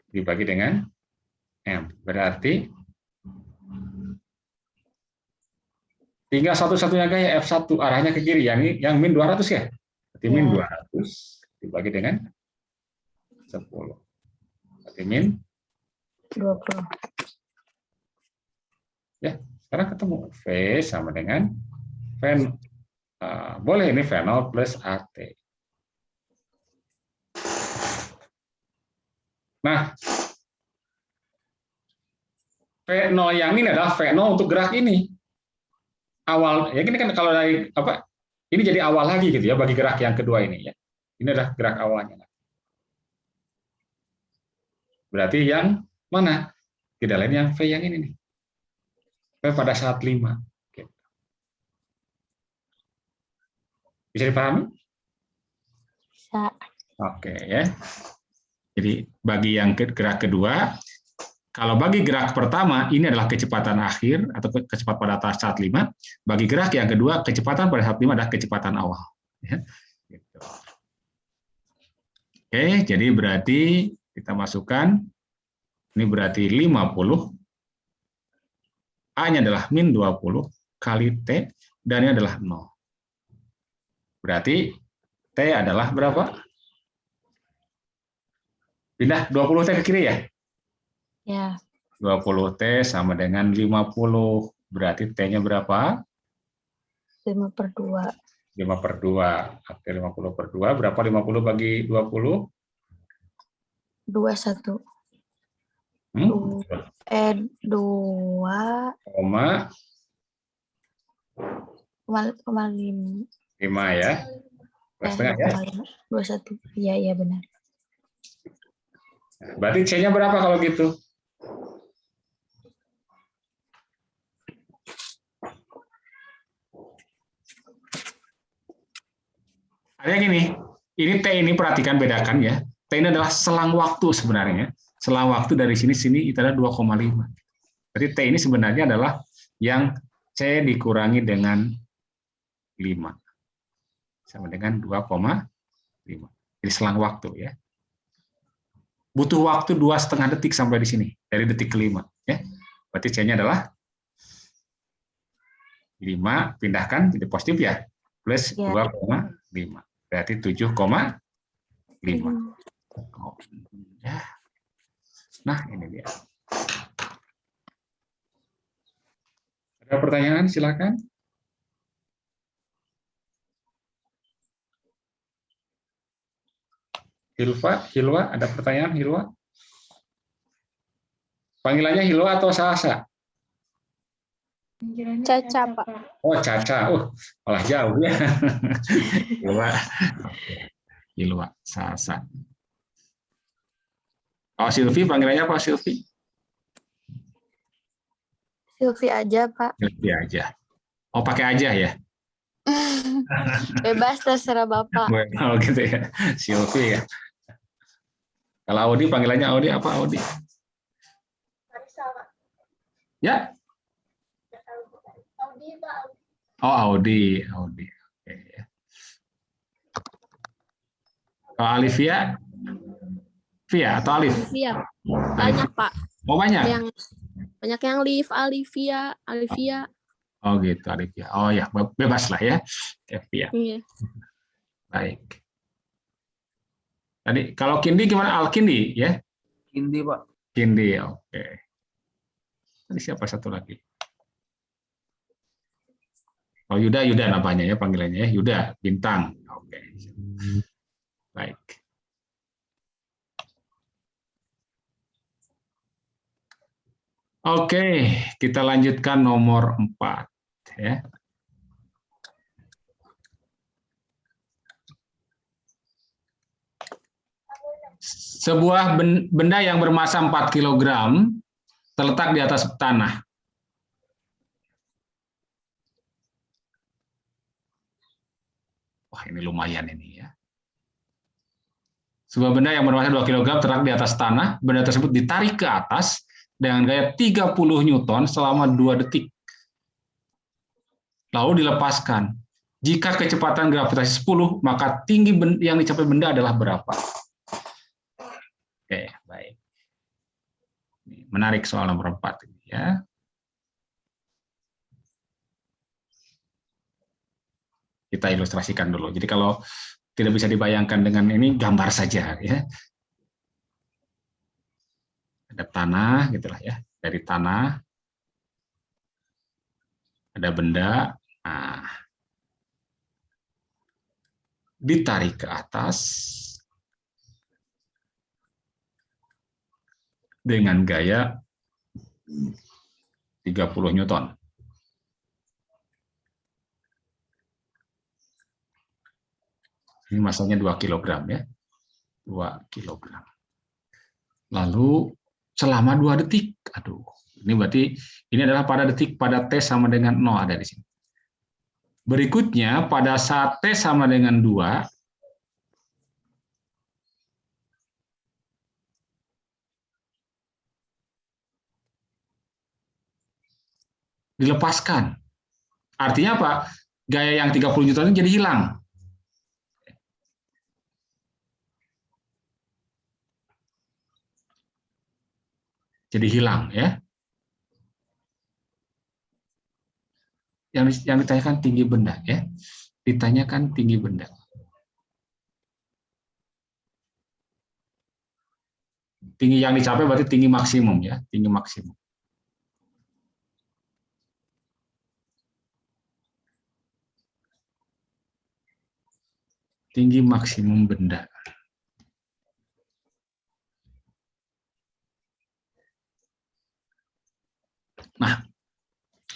dibagi dengan M. Berarti tinggal satu-satunya gaya F1 arahnya ke kiri, yang min 200 ya. Berarti min 200 dibagi dengan 10. Berarti min 20. Ya, sekarang ketemu V sama dengan boleh ini V0 plus AT. Nah, V0 yang ini adalah V0 untuk gerak ini. Awal, ya ini kan kalau dari apa? Ini jadi awal lagi gitu ya bagi gerak yang kedua ini ya. Ini adalah gerak awalnya. Berarti yang mana? Tidak lain yang V yang ini nih. V pada saat 5. Bisa dipahami? Bisa. Oke ya. Jadi bagi yang gerak kedua, kalau bagi gerak pertama ini adalah kecepatan akhir atau kecepatan pada saat 5. Bagi gerak yang kedua, kecepatan pada saat 5 adalah kecepatan awal. Ya. Gitu. Oke, jadi berarti kita masukkan, ini berarti 50, A-nya adalah min 20 kali T, dan ini adalah 0. Berarti T adalah berapa? Pindah 20 T ke kiri ya? Ya. 20 T sama dengan 50. Berarti T-nya berapa? 5/2. 5/2. Oke, 50/2. Berapa 50 bagi 20? 21. 2, 5 ya. 2,5 ya. 21. Iya benar. Berarti C-nya berapa kalau gitu? Artinya gini, ini T ini perhatikan bedakan ya. T ini adalah selang waktu sebenarnya. Selang waktu dari sini itu adalah 2,5. Jadi T ini sebenarnya adalah yang C dikurangi dengan 5. Sama dengan 2,5. Jadi selang waktu ya. Butuh waktu 2,5 detik sampai di sini, dari detik ke-5. Ya. Berarti C-nya adalah 5, pindahkan jadi positif ya, plus 2,5. Berarti 7,5. Ya. Nah, ini dia. Ada pertanyaan? Silakan. Hilwa, ada pertanyaan Hilwa? Panggilannya Hilwa atau Sasa? Caca, Pak. Oh, Caca. Malah jauh ya. Hilwa. Hilwa, Sasa. Oh, Silvi, panggilannya apa Silvi? Silvi aja, Pak. Silvi aja. Oh, pakai aja ya? Bebas terserah Bapak. Oh, gitu ya. Silvi ya. Kalau Audi, panggilannya Audi apa Audi? Ya? Oh, Audi. Oke. Kalau Alivia? Via atau Alif? Alivia. Banyak, Pak. Oh, banyak? Banyak yang Liv, Alivia. Oh, gitu, Alivia. Oh ya, bebas lah ya. Via. Iya. Baik. Tadi kalau Kindi gimana? Al-Kindi ya? Kindi, Pak. Kindi, oke. Tadi siapa satu lagi? Oh, Yuda namanya ya panggilannya ya. Yuda, Bintang. Oke. Baik. Oke, kita lanjutkan nomor 4 ya. Sebuah benda yang bermassa 4 kg terletak di atas tanah. Wah, ini lumayan ini ya. Sebuah benda yang bermassa 2 kg terletak di atas tanah, benda tersebut ditarik ke atas dengan gaya 30 Newton selama 2 detik. Lalu dilepaskan. Jika kecepatan gravitasi 10, maka tinggi yang dicapai benda adalah berapa? Oke, baik. Menarik soal nomor 4 ini ya. Kita ilustrasikan dulu. Jadi kalau tidak bisa dibayangkan dengan ini, gambar saja ya. Ada tanah gitulah ya. Dari tanah ada benda. Nah, ditarik ke atas dengan gaya 30 Newton. Ini masanya 2 kg ya. 2 kg. Lalu selama 2 detik. Aduh, ini berarti ini adalah pada detik pada T sama dengan 0 ada di sini. Berikutnya pada saat T sama dengan 2, dilepaskan. Artinya apa? Gaya yang 30 Newton ini jadi hilang. Jadi hilang ya. Yang ditanyakan tinggi benda ya. Ditanyakan tinggi benda. Tinggi yang dicapai berarti tinggi maksimum ya, tinggi maksimum. Tinggi maksimum benda. Nah,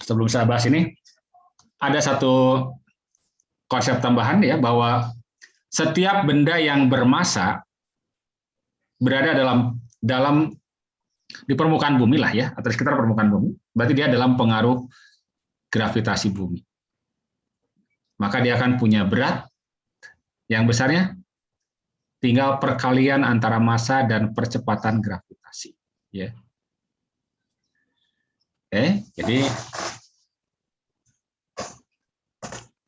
sebelum saya bahas ini, ada satu konsep tambahan ya, bahwa setiap benda yang bermassa berada di permukaan bumi lah ya, atau di sekitar permukaan bumi, berarti dia dalam pengaruh gravitasi bumi. Maka dia akan punya berat yang besarnya tinggal perkalian antara massa dan percepatan gravitasi. Ya. Oke, jadi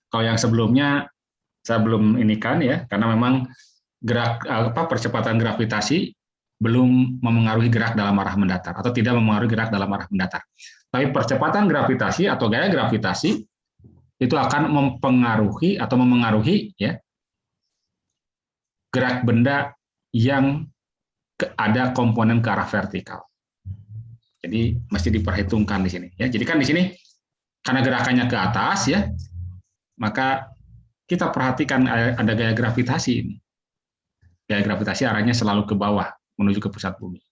kalau yang sebelumnya saya belum inikan ya, karena memang percepatan gravitasi belum memengaruhi gerak dalam arah mendatar atau tidak memengaruhi gerak dalam arah mendatar. Tapi percepatan gravitasi atau gaya gravitasi itu akan mempengaruhi atau memengaruhi ya gerak benda yang ada komponen ke arah vertikal. Jadi mesti diperhitungkan di sini ya. Jadi kan di sini karena gerakannya ke atas ya, maka kita perhatikan ada gaya gravitasi ini. Gaya gravitasi arahnya selalu ke bawah menuju ke pusat bumi.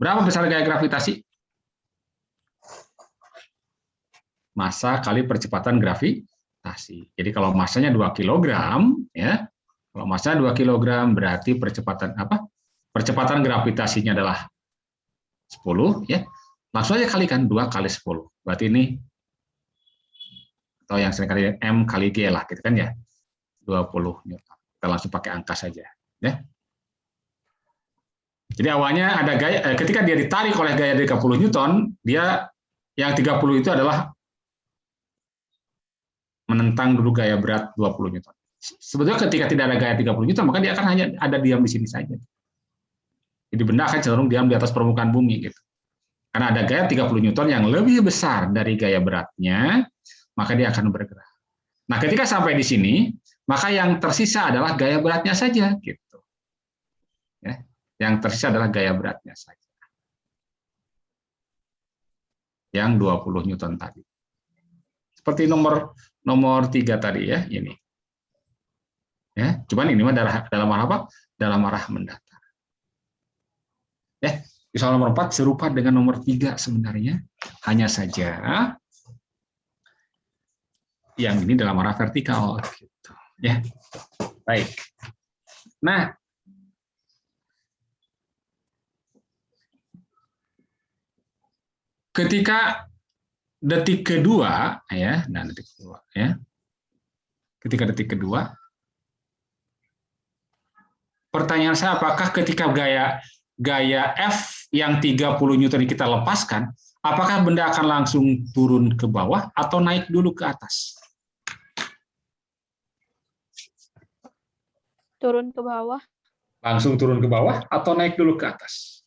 Berapa besar gaya gravitasi? Massa kali percepatan gravitasi. Jadi kalau massanya 2 kg ya. Kalau massanya 2 kg berarti percepatan Percepatan gravitasinya adalah 10 ya. Langsung aja kalikan 2 kali 10. Berarti ini atau yang sering kali M kali G lah gitu kan ya. 20 Newton. Kita langsung pakai angka saja ya. Jadi awalnya ada gaya ketika dia ditarik oleh gaya 30 Newton, dia yang 30 itu adalah menentang dulu gaya berat 20 Newton. Sebetulnya ketika tidak ada gaya 30 Newton, maka dia akan hanya ada diam di sini saja. Jadi benda akan cenderung diam di atas permukaan bumi gitu. Karena ada gaya 30 Newton yang lebih besar dari gaya beratnya, maka dia akan bergerak. Nah, ketika sampai di sini, maka yang tersisa adalah gaya beratnya saja gitu. Ya, yang tersisa adalah gaya beratnya saja. Yang 20 Newton tadi. Seperti nomor 3 tadi ya, ini. Ya, cuman ini mah dalam arah apa? Dalam arah mendatar. Ya, di soal nomor 4 serupa dengan nomor 3 sebenarnya, hanya saja yang ini dalam arah vertikal gitu. Ya. Baik. Nah, ketika detik kedua ya, detik kedua ya. Ketika detik kedua, pertanyaan saya apakah ketika gaya F yang 30 Newton kita lepaskan, apakah benda akan langsung turun ke bawah atau naik dulu ke atas? Turun ke bawah. Langsung turun ke bawah atau naik dulu ke atas?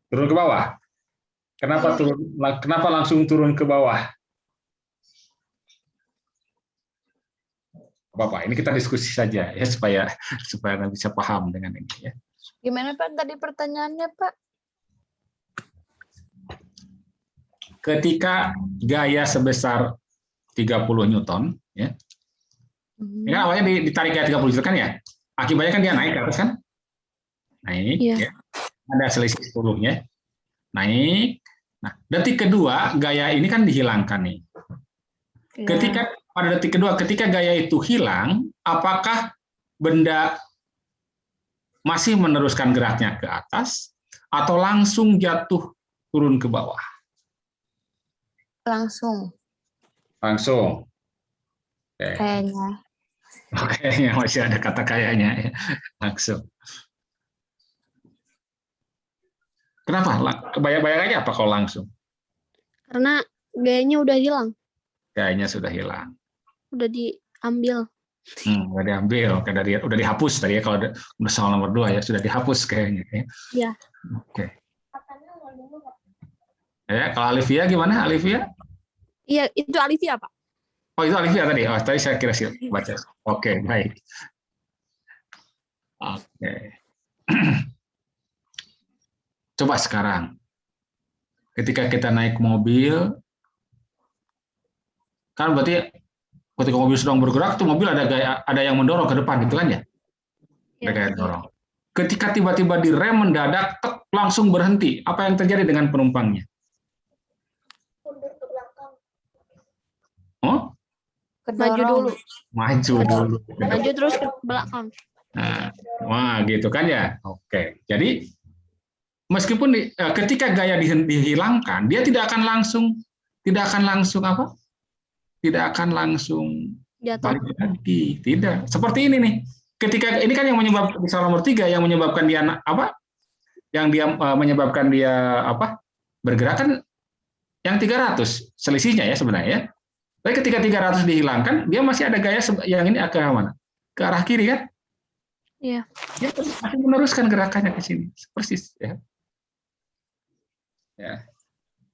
Turun ke bawah. Kenapa Iya. kenapa langsung turun ke bawah? Bapak, ini kita diskusi saja ya supaya bisa paham dengan ini ya. Gimana Pak tadi pertanyaannya Pak? Ketika gaya sebesar 30 Newton ya. Ini kan awalnya ditarik gaya 30 Newton kan ya. Akibatnya kan dia naik ke atas kan? Naik Iya. ya. Ada selisih 10 ya. Naik. Nah, detik kedua gaya ini kan dihilangkan nih. Ya. Ketika pada detik kedua ketika gaya itu hilang, apakah benda masih meneruskan geraknya ke atas atau langsung jatuh turun ke bawah? Langsung Langsung. Oke. kayaknya. Kayaknya masih ada kata kayaknya ya. Langsung. Kenapa? Bayang-bayang aja apa kalau langsung? Karena gayanya udah hilang. Kayaknya sudah hilang. Udah diambil. Udah diambil, udah dihapus tadi ya kalau udah soal nomor 2 ya sudah dihapus kayaknya. Ya. Iya. Oke. Ya, kalau Alivia gimana? Alivia? Iya, itu Alivia, Pak. Oh, itu Alivia tadi. Oh, tadi saya kira sih baca. Oke, baik. Oke. Coba sekarang. Ketika kita naik mobil, kan berarti ketika mobil sedang bergerak tuh mobil ada yang mendorong ke depan gitu kan ya? Ada gaya dorong. Ketika tiba-tiba direm mendadak, langsung berhenti. Apa yang terjadi dengan penumpangnya? Oh? Maju dulu. Maju dulu. Maju terus ke belakang. Nah, wah gitu kan ya. Oke. Jadi meskipun ketika gaya dihilangkan, dia tidak akan langsung apa? Tidak akan langsung Jatuh. balik lagi. Tidak. Seperti ini nih. Ketika ini kan yang menyebabkan misal nomor 3 yang menyebabkan dia apa? Yang dia menyebabkan dia apa? Bergerak kan yang 300 selisihnya ya sebenarnya ya. Tapi ketika 300 dihilangkan, dia masih ada gaya yang ini ke mana? Ke arah kiri kan? Iya. Dia masih meneruskan gerakannya ke sini, persis ya. Ya.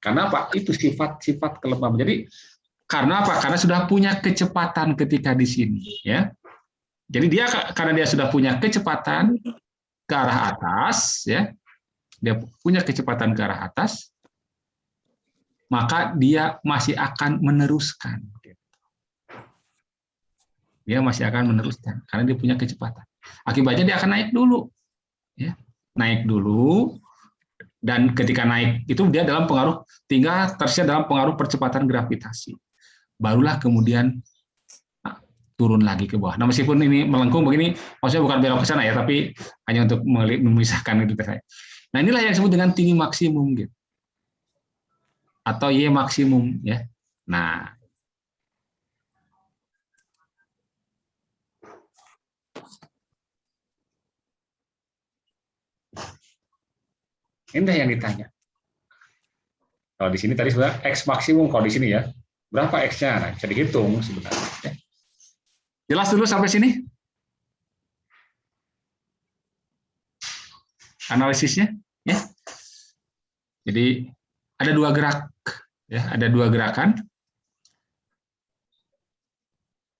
Karena apa? Itu sifat-sifat kelembaban. Jadi karena apa? Karena sudah punya kecepatan ketika di sini, ya. Jadi dia karena dia sudah punya kecepatan ke arah atas, ya. Dia punya kecepatan ke arah atas, maka dia masih akan meneruskan. Dia masih akan meneruskan karena dia punya kecepatan. Akibatnya dia akan naik dulu, ya. Naik dulu, dan ketika naik itu dia dalam pengaruh tinggal tersier dalam pengaruh percepatan gravitasi. Barulah kemudian turun lagi ke bawah. Nah, meskipun ini melengkung begini, maksudnya bukan belok ke sana ya, tapi hanya untuk memisahkan itu saya. Nah, inilah yang disebut dengan tinggi maksimum gitu. Atau Y maksimum ya. Nah, ini yang ditanya. Kalau di sini tadi sebenarnya X maksimum, kalau di sini ya. Berapa X-nya? Nah, bisa dihitung sebenarnya. Jelas dulu sampai sini? Analisisnya? Ya. Jadi ada 2 gerak. Ya, ada 2 gerakan.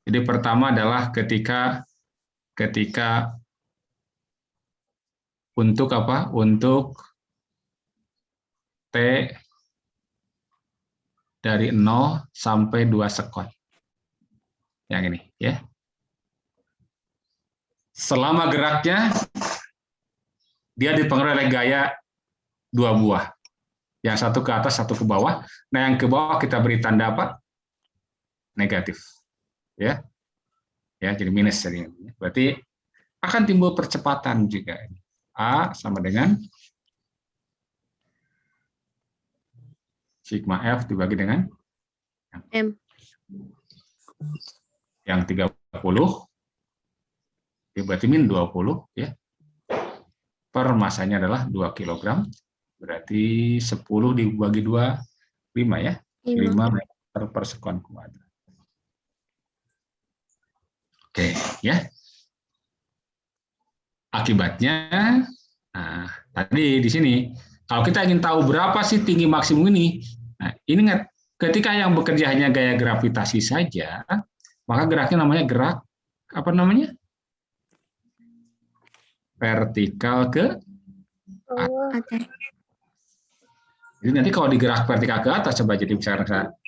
Jadi pertama adalah ketika untuk apa? Untuk T dari 0 sampai 2 sekon. Yang ini, ya. Selama geraknya dia dipengaruhi oleh gaya 2 buah. Yang satu ke atas, satu ke bawah. Nah, yang ke bawah kita beri tanda apa? Negatif. Ya. Ya, jadi minus jadinya. Berarti akan timbul percepatan juga. A sama dengan sigma F dibagi dengan M. Yang 30 berarti min 20 ya. Per masanya adalah 2 kg. Berarti 10 dibagi 2 5 ya. 5 meter per sekon kuadrat. Oke, ya. Akibatnya, nah, tadi di sini, kalau kita ingin tahu berapa sih tinggi maksimum ini, nah, ini ingat, ketika yang bekerja hanya gaya gravitasi saja, maka geraknya namanya gerak, apa namanya? Vertikal ke Atas. Jadi nanti kalau digerak vertikal ke atas, coba jadi bisa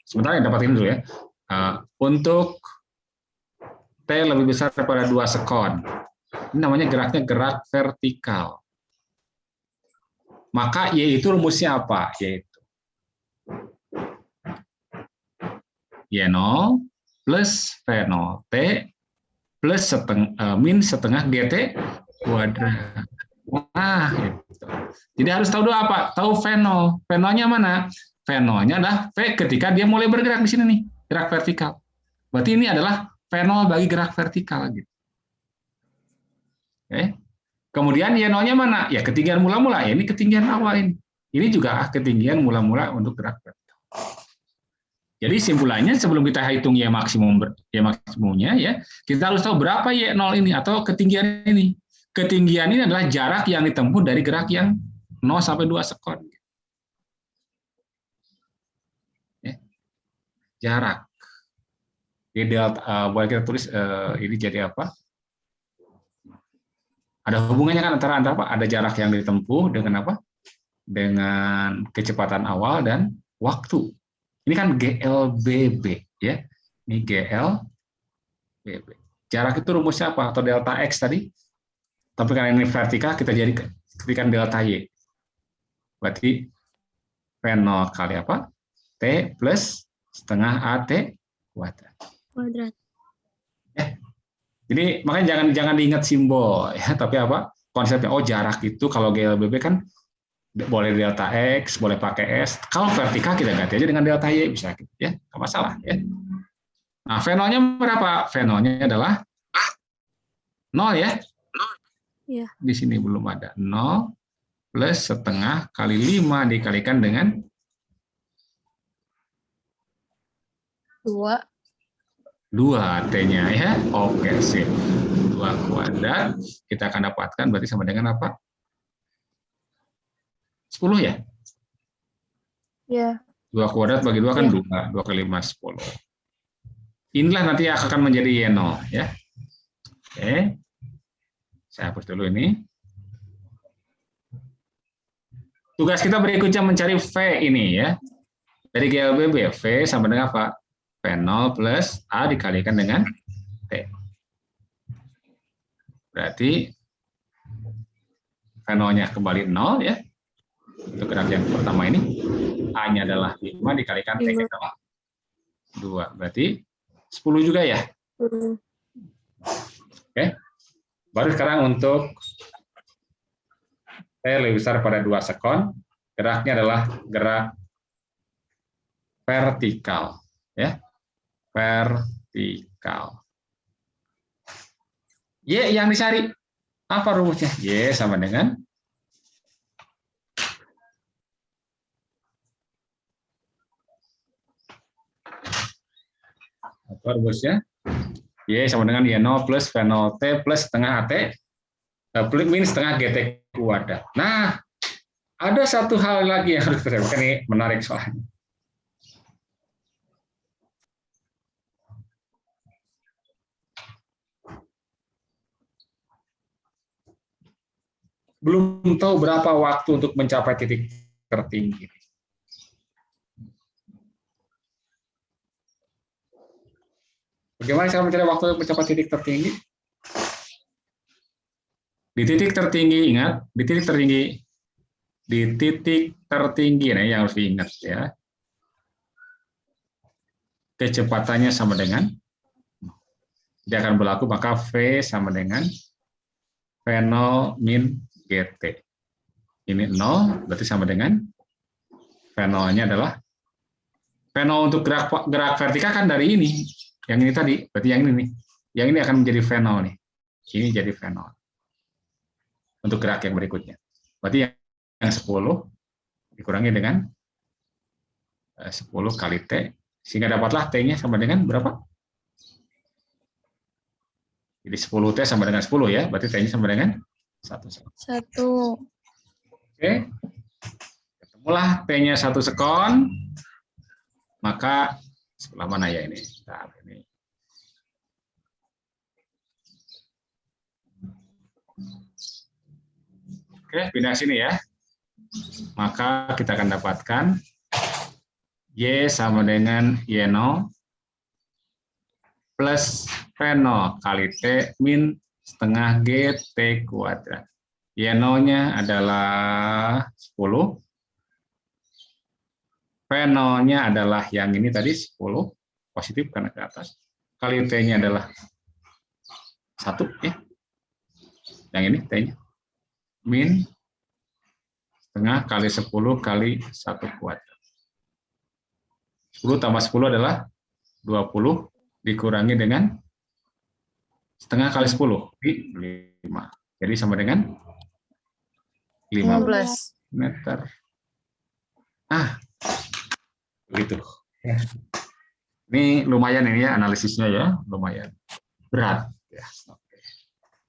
sementara yang dapatin dulu ya. Untuk T lebih besar daripada 2 sekon. Ini namanya geraknya gerak vertikal. Maka Y itu rumusnya apa? Yaitu Y0 plus V0 T plus min setengah GT kuadrat. Nah, gitu. Jadi harus tahu dulu apa? Tahu V0. V0-nya mana? V0-nya adalah V ketika dia mulai bergerak di sini nih, gerak vertikal. Berarti ini adalah V0 bagi gerak vertikal gitu. Oke. Kemudian Y0-nya mana? Ya ketinggian mula-mula. Ya, ini ketinggian awal ini. Ini juga ketinggian mula-mula untuk gerak vertikal. Jadi simpulannya sebelum kita hitung Y maksimumnya ya, kita harus tahu berapa Y0 ini atau ketinggian ini. Ketinggian ini adalah jarak yang ditempuh dari gerak yang 0 sampai 2 sekon. Ya. Jarak. Jadi delta, boleh kita tulis ini jadi apa? Ada hubungannya kan antara apa? Ada jarak yang ditempuh dengan apa? Dengan kecepatan awal dan waktu. Ini kan GLBB ya. Ini GLBB. Jarak itu rumusnya apa? Atau delta X tadi? Tapi karena ini vertikal, kita jadikan delta Y. Berarti V0 kali apa? T plus setengah AT kuadrat. Jadi makanya jangan diingat simbol ya, tapi apa? Konsepnya jarak itu kalau GLBB kan boleh delta X, boleh pakai S. Kalau vertikal kita ganti aja dengan delta Y bisa gitu ya. Enggak masalah ya. Nah, V0-nya berapa? V0-nya adalah 0 ya. Iya. Di sini belum ada. 0 plus setengah kali 5 dikalikan dengan 2. 2 T-nya ya. Oke, sip. 2 kuadrat kita akan dapatkan berarti sama dengan apa? 10 ya? Ya. 2 kuadrat bagi 2 kan 2. 2 kali 5 10. Inilah nanti akan menjadi Y0 ya. Oke. Saya hapus dulu ini. Tugas kita berikutnya mencari V ini ya. Dari GLBB, V sama dengan apa? V0 plus A dikalikan dengan T. Berarti V0-nya kembali 0 ya. Untuk gerak yang pertama ini. A-nya adalah 5 dikalikan T-nya adalah 2. Berarti 10 juga ya. Oke. Baru sekarang untuk T lebih besar pada 2 sekon, geraknya adalah gerak vertikal, ya, vertikal. Y yang dicari apa rumusnya? Y sama dengan apa rumusnya? Y sama dengan Y0 plus V0 T plus setengah AT min setengah GT kuadrat. Nah, ada satu hal lagi yang harus kita lakukan, ini menarik soalnya. Belum tahu berapa waktu untuk mencapai titik tertinggi. Bagaimana cara mencari waktu untuk mencapai titik tertinggi? Di titik tertinggi, ingat, di titik tertinggi, nah yang harus diingat ya. Kecepatannya sama dengan, dia akan berlaku, maka V sama dengan V0 min GT. Ini 0, berarti sama dengan V0-nya adalah, V0 untuk gerak vertikal kan dari ini, yang ini tadi, berarti yang ini nih. Yang ini akan menjadi V0 nih. Ini jadi V0. Untuk gerak yang berikutnya. Berarti yang 10 dikurangi dengan 10 kali T, sehingga dapatlah T-nya sama dengan berapa? Jadi 10 T sama dengan 10 ya, berarti T-nya sama dengan 1 sekon. 1. Oke. Ketemulah T-nya 1 sekon, maka sebelah mana ya ini? Bentar, ini. Oke, pindah sini ya. Maka kita akan dapatkan Y sama dengan Y0 plus V0 kali T min setengah G T kuadrat. Y0-nya adalah 10. V0-nya adalah yang ini tadi 10, positif karena ke atas. Kali T-nya adalah 1 ya. Yang ini T-nya. Min setengah kali 10 kali 1 kuadrat. 10 tambah 10 adalah 20 dikurangi dengan setengah kali 10 di 5. Jadi sama dengan 15 meter. Begitu. Ini lumayan ini ya analisisnya ya, lumayan berat ya.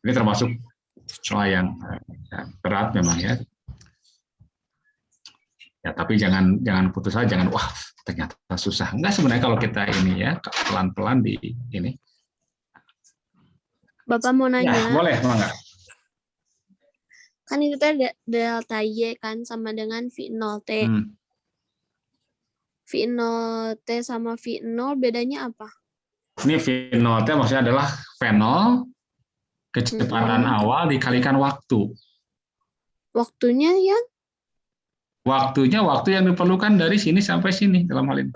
Ini termasuk lumayan berat memang ya. Ya, tapi jangan putus asa, jangan wah ternyata susah. Enggak, sebenarnya kalau kita ini ya pelan-pelan di ini. Bapak mau nanya. Ya, boleh, enggak? Kan itu tadi delta Y kan sama dengan V0T. V0T sama V0 bedanya apa? Ini V0T maksudnya adalah V0 kecepatan awal dikalikan waktu. Waktunya yang? Waktunya waktu yang diperlukan dari sini sampai sini dalam hal ini.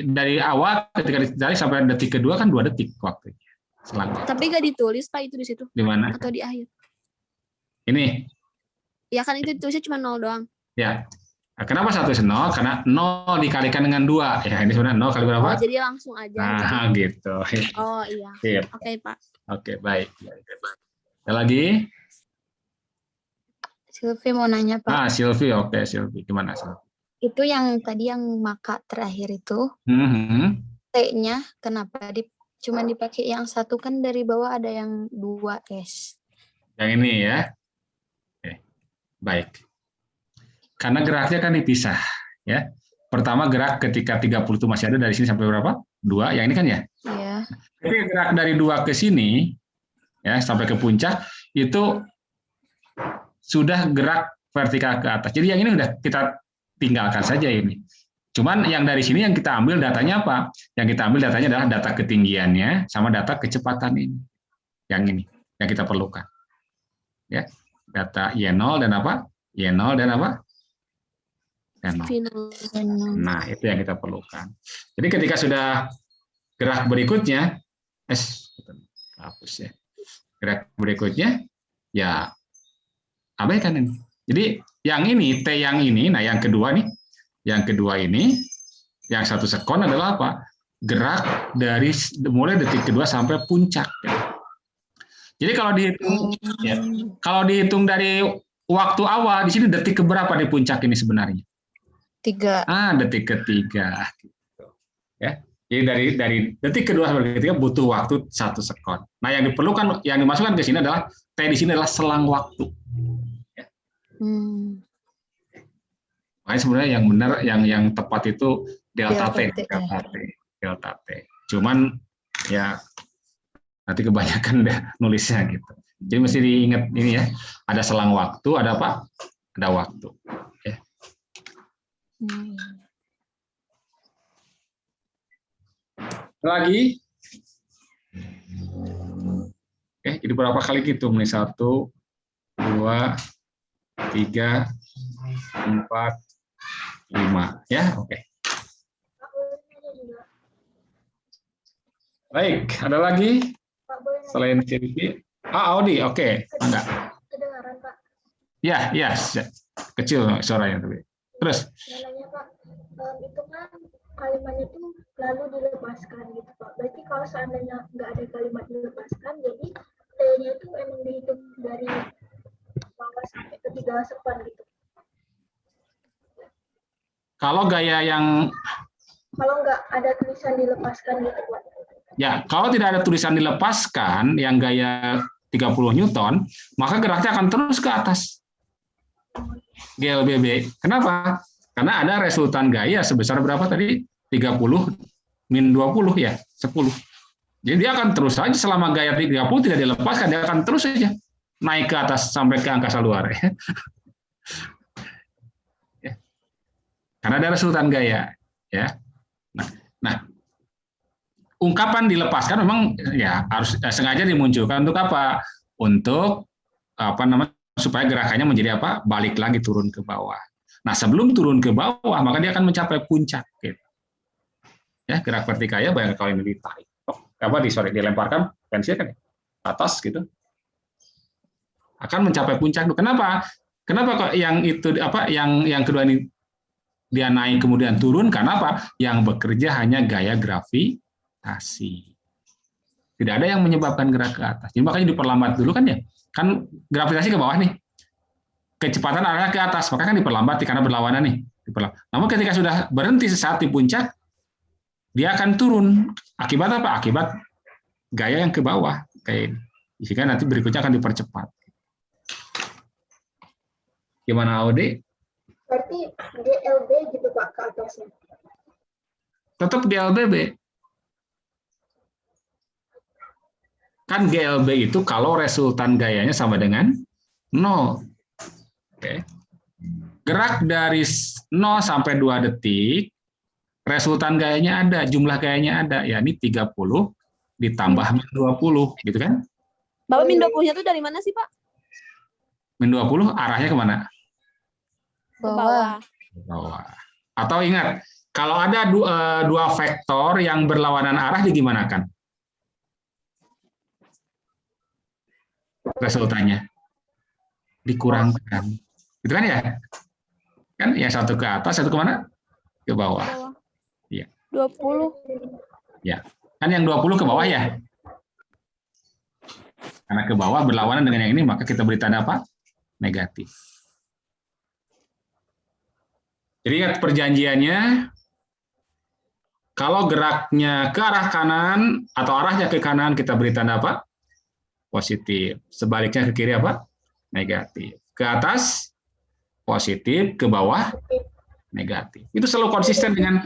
Dari awal ketika ditarik sampai detik kedua kan 2 detik waktunya. Selang. Tapi nggak ditulis Pak itu di situ? Di mana? Atau di akhir? Ini. Ya kan itu ditulisnya cuma 0 doang. Ya. Nah, kenapa 1 0? Karena 0 dikalikan dengan 2. Ya, ini sebenarnya 0 kali berapa? Oh, jadi langsung aja. Nah, gitu. Oh, iya. Sip. Oke, Pak. Oke, baik. Ada lagi? Silvi mau nanya, Pak. Silvi. Oke, Silvi. Gimana, Silvi? Itu yang tadi yang maka terakhir itu, T-nya kenapa cuma dipakai yang 1 kan dari bawah ada yang 2S. Yang ini ya. Oke. Baik. Karena geraknya kan dipisah, ya. Pertama gerak ketika 30 itu masih ada dari sini sampai berapa? 2, yang ini kan ya? Iya. Jadi gerak dari 2 ke sini, ya sampai ke puncak, itu sudah gerak vertikal ke atas. Jadi yang ini udah kita tinggalkan saja ini. Cuman yang dari sini yang kita ambil datanya apa? Yang kita ambil datanya adalah data ketinggiannya sama data kecepatan ini. Yang ini, yang kita perlukan. Ya, data Y0 dan apa? Y0 dan apa? Nah, itu yang kita perlukan. Jadi ketika sudah gerak berikutnya, hapus ya. Gerak berikutnya, ya abaikan ini. Jadi yang ini, T yang ini, nah yang kedua nih, yang kedua ini, yang 1 sekon adalah apa? Gerak dari mulai detik kedua sampai puncak. Jadi kalau dihitung, ya, kalau dihitung dari waktu awal, di sini detik keberapa di puncak ini sebenarnya? 3. Detik ketiga. Gitu. Ya. Jadi dari detik kedua sampai ketiga butuh waktu 1 sekon. Nah, yang diperlukan, yang dimasukkan ke sini adalah T di sini adalah selang waktu. Ya. Makanya sebenarnya yang benar, yang tepat itu delta T. Cuman ya nanti kebanyakan nulisnya gitu. Jadi mesti diingat ini ya, ada selang waktu, ada apa? Ada waktu. Ya. Lagi. Oke, jadi berapa kali hitung nih? 1, 2, 3, 4, 5. Ya, oke. Baik, ada lagi? Selain Silvi. Audi, oke. Enggak. Kedengaran, Pak. Ya, kecil suaranya tapi. Terus. Nanya, Pak, itu kan kalimatnya itu lalu dilepaskan gitu, Pak. Berarti kalau seandainya nggak ada kalimat dilepaskan, jadi T-nya itu emang dihitung dari bawah sampai ke 3 sekon gitu. Kalau gaya yang kalau nggak ada tulisan dilepaskan gitu, Pak. Ya, kalau tidak ada tulisan dilepaskan yang gaya 30 Newton, maka geraknya akan terus ke atas. GLBB. Kenapa? Karena ada resultan gaya sebesar berapa tadi? 30 min 20 ya, 10. Jadi dia akan terus saja selama gaya 30 tidak dilepaskan, dia akan terus saja naik ke atas sampai ke angkasa luar. Ya. Karena ada resultan gaya. Ya. Nah, ungkapan dilepaskan memang ya harus sengaja dimunculkan untuk apa? Untuk apa namanya? Supaya gerakannya menjadi apa? Balik lagi turun ke bawah. Nah, sebelum turun ke bawah, maka dia akan mencapai puncak. Gitu. Ya, gerak vertikalnya banyak kalau ini ditarik. Dilemparkan pensil kan atas gitu. Akan mencapai puncak. Kenapa? Kenapa kok yang itu apa? Yang kedua ini dia naik kemudian turun? Karena apa? Yang bekerja hanya gaya gravitasi. Tidak ada yang menyebabkan gerak ke atas. Jadi makanya diperlambat dulu kan ya. Kan gravitasi ke bawah nih. Kecepatan arahnya ke atas, maka kan diperlambat karena berlawanan nih. Namun ketika sudah berhenti sesaat di puncak, dia akan turun. Akibat apa? Akibat gaya yang ke bawah. Kayak jika nanti berikutnya akan dipercepat. Gimana Audi? Berarti GLB gitu Pak ke atasnya. Tetap GLBB. Kan GLB itu kalau resultan gayanya sama dengan 0. Oke. Gerak dari 0 sampai 2 detik, resultan gayanya ada, jumlah gayanya ada, yakni 30 ditambah min 20, gitu kan? Bapak min 20-nya itu dari mana sih, Pak? Min 20 arahnya kemana? Ke bawah. Ke bawah. Atau ingat, kalau ada dua vektor yang berlawanan arah digimanakan? Resultannya dikurangkan. Gitu kan ya? Kan yang satu ke atas, satu kemana? Ke bawah. Iya. 20. Ya. Kan yang 20 ke bawah ya? Karena ke bawah berlawanan dengan yang ini, maka kita beri tanda apa? Negatif. Jadi ingat perjanjiannya, kalau geraknya ke arah kanan atau arahnya ke kanan, kita beri tanda apa? Positif. Sebaliknya ke kiri apa? Negatif. Ke atas positif, ke bawah negatif. Itu selalu konsisten dengan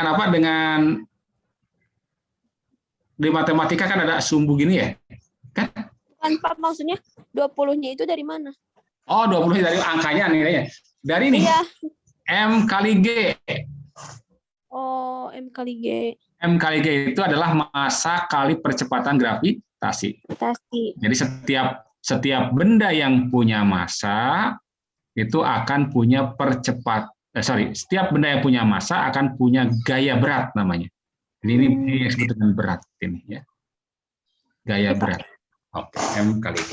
apa? Dengan di matematika kan ada sumbu gini ya. Kan? Kan Pak, maksudnya 20-nya itu dari mana? Oh, 20 dari angkanya nilainya. Dari ini. Iya. M kali G. Oh, M kali G. M kali G itu adalah massa kali percepatan gravitasi. Jadi setiap benda yang punya massa itu akan punya setiap benda yang punya massa akan punya gaya berat namanya. Jadi ini yang disebut dengan berat ini ya. Gaya berat. Oke, M kali G.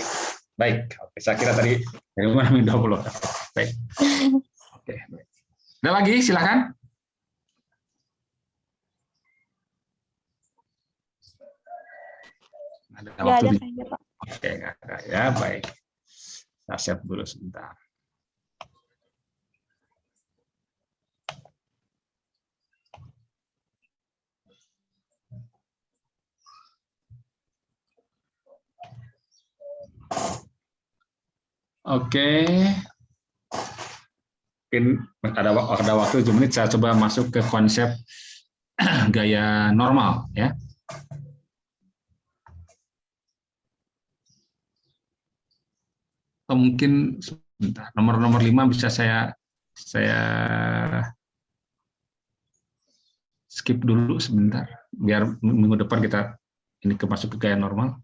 Baik, oke, saya kira tadi dari mana min 20. Baik. Oke, baik. Ada lagi silakan. Ada waktu ada kayaknya, Pak. Oke, nggak ada ya, baik. Saya siap dulu sebentar. Oke. Mungkin ada waktu 7 menit, saya coba masuk ke konsep gaya normal ya. Mungkin sebentar, nomor 5 bisa saya skip dulu sebentar biar minggu depan kita ini masuk ke gaya normal.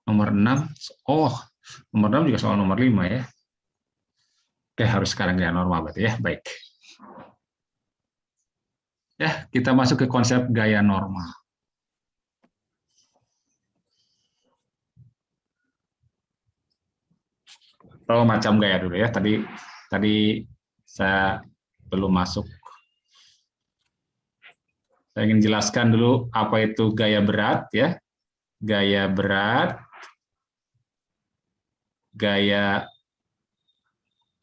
Nomor 6. Oh, nomor 6 juga soal nomor 5 ya. Oke, harus sekarang gaya normal berarti ya. Baik. Ya, kita masuk ke konsep gaya normal. Atau macam gaya dulu ya. Tadi saya belum masuk. Saya ingin jelaskan dulu apa itu gaya berat ya. Gaya berat, gaya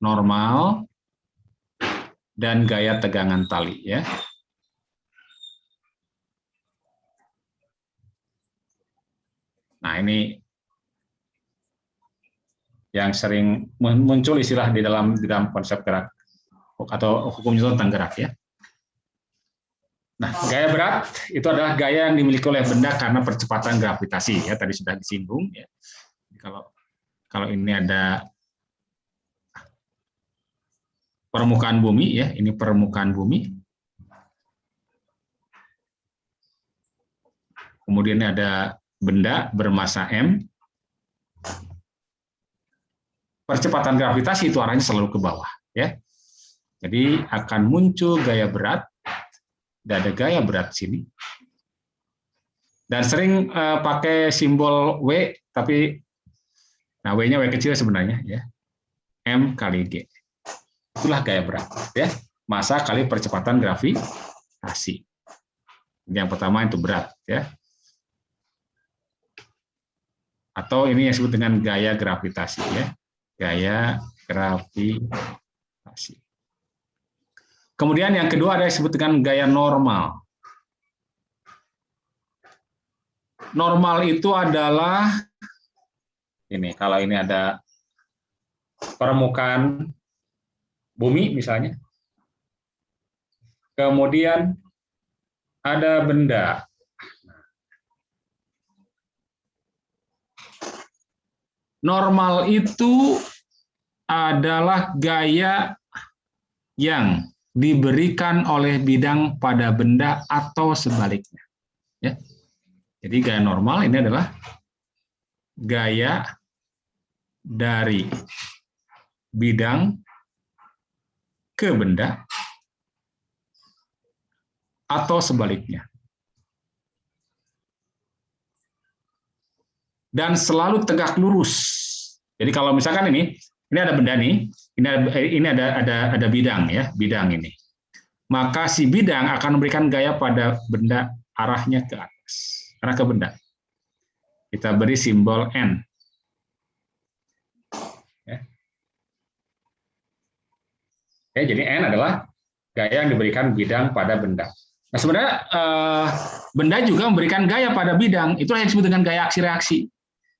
normal, dan gaya tegangan tali ya. Nah, ini yang sering muncul istilah di dalam konsep gerak atau hukum Newton tentang gerak ya. Nah, gaya berat itu adalah gaya yang dimiliki oleh benda karena percepatan gravitasi ya, tadi sudah disinggung ya. Kalau ini ada permukaan bumi ya, ini permukaan bumi. Kemudian ada benda bermasa M. Percepatan gravitasi itu arahnya selalu ke bawah ya. Jadi akan muncul gaya berat. Dan ada gaya berat sini. Dan sering pakai simbol W, tapi nah W-nya W kecil sebenarnya ya. M kali G. Itulah gaya berat ya. Massa kali percepatan gravitasi. Yang pertama itu berat ya. Atau ini yang disebut dengan gaya gravitasi ya. Gaya gravitasi. Kemudian yang kedua ada yang disebut dengan gaya normal. Normal itu adalah ini, kalau ini ada permukaan bumi misalnya. Kemudian ada benda. Normal itu adalah gaya yang diberikan oleh bidang pada benda atau sebaliknya. Ya. Jadi gaya normal ini adalah gaya dari bidang ke benda atau sebaliknya. Dan selalu tegak lurus. Jadi kalau misalkan ini ada benda nih, ini ada bidang ya, bidang ini. Maka si bidang akan memberikan gaya pada benda arahnya ke atas, arah ke benda. Kita beri simbol N. Ya, jadi N adalah gaya yang diberikan bidang pada benda. Nah sebenarnya benda juga memberikan gaya pada bidang, itulah yang disebut dengan gaya aksi reaksi.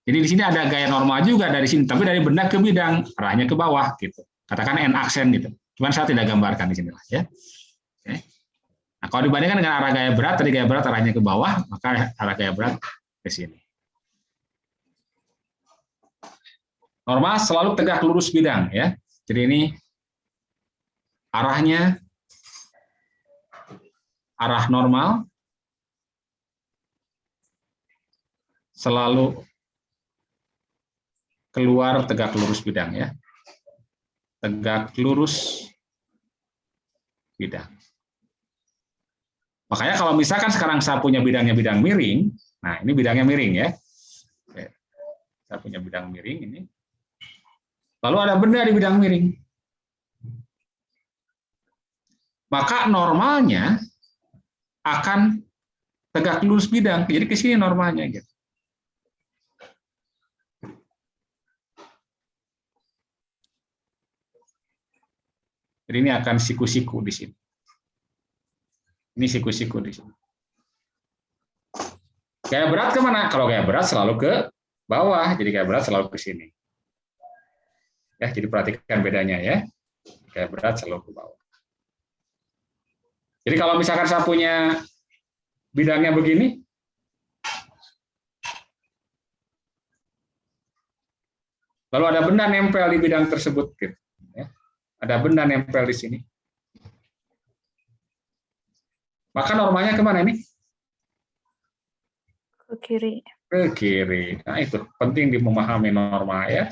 Jadi di sini ada gaya normal juga dari sini, tapi dari benda ke bidang, arahnya ke bawah gitu. Katakan N aksen gitu. Cuman saya tidak gambarkan di sini lah ya. Oke. Nah, kalau dibandingkan dengan arah gaya berat, tadi gaya berat arahnya ke bawah, maka arah gaya berat ke sini. Normal selalu tegak lurus bidang ya. Jadi ini arahnya arah normal selalu keluar tegak lurus bidang ya. Tegak lurus bidang. Makanya kalau misalkan sekarang saya punya bidangnya bidang miring, nah ini bidangnya miring ya. Oke. Saya punya bidang miring ini. Lalu ada benda di bidang miring. Maka normalnya akan tegak lurus bidang. Jadi ke sini normalnya gitu. Jadi ini akan siku-siku di sini. Ini siku-siku di sini. Gaya berat kemana? Kalau gaya berat selalu ke bawah, jadi gaya berat selalu ke sini. Ya, jadi perhatikan bedanya ya. Gaya berat selalu ke bawah. Jadi kalau misalkan saya punya bidangnya begini, lalu ada benda nempel di bidang tersebut, gitu. Ada benda nempel di sini. Maka normalnya kemana nih? Ke kiri. Ke kiri. Nah itu penting memahami norma ya.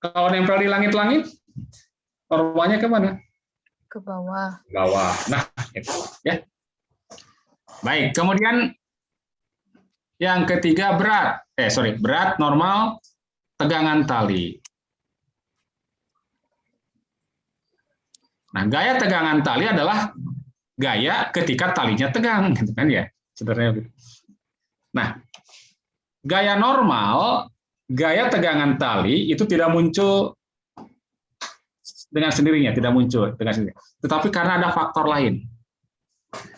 Kalau nempel di langit-langit, normalnya kemana? Ke bawah. Ke bawah. Nah itu ya. Baik. Kemudian yang ketiga berat. Berat normal tegangan tali. Nah, gaya tegangan tali adalah gaya ketika talinya tegang, gitu kan ya, sebenarnya. Nah, gaya normal, gaya tegangan tali itu tidak muncul dengan sendirinya, tidak muncul dengan sendirinya. Tetapi karena ada faktor lain.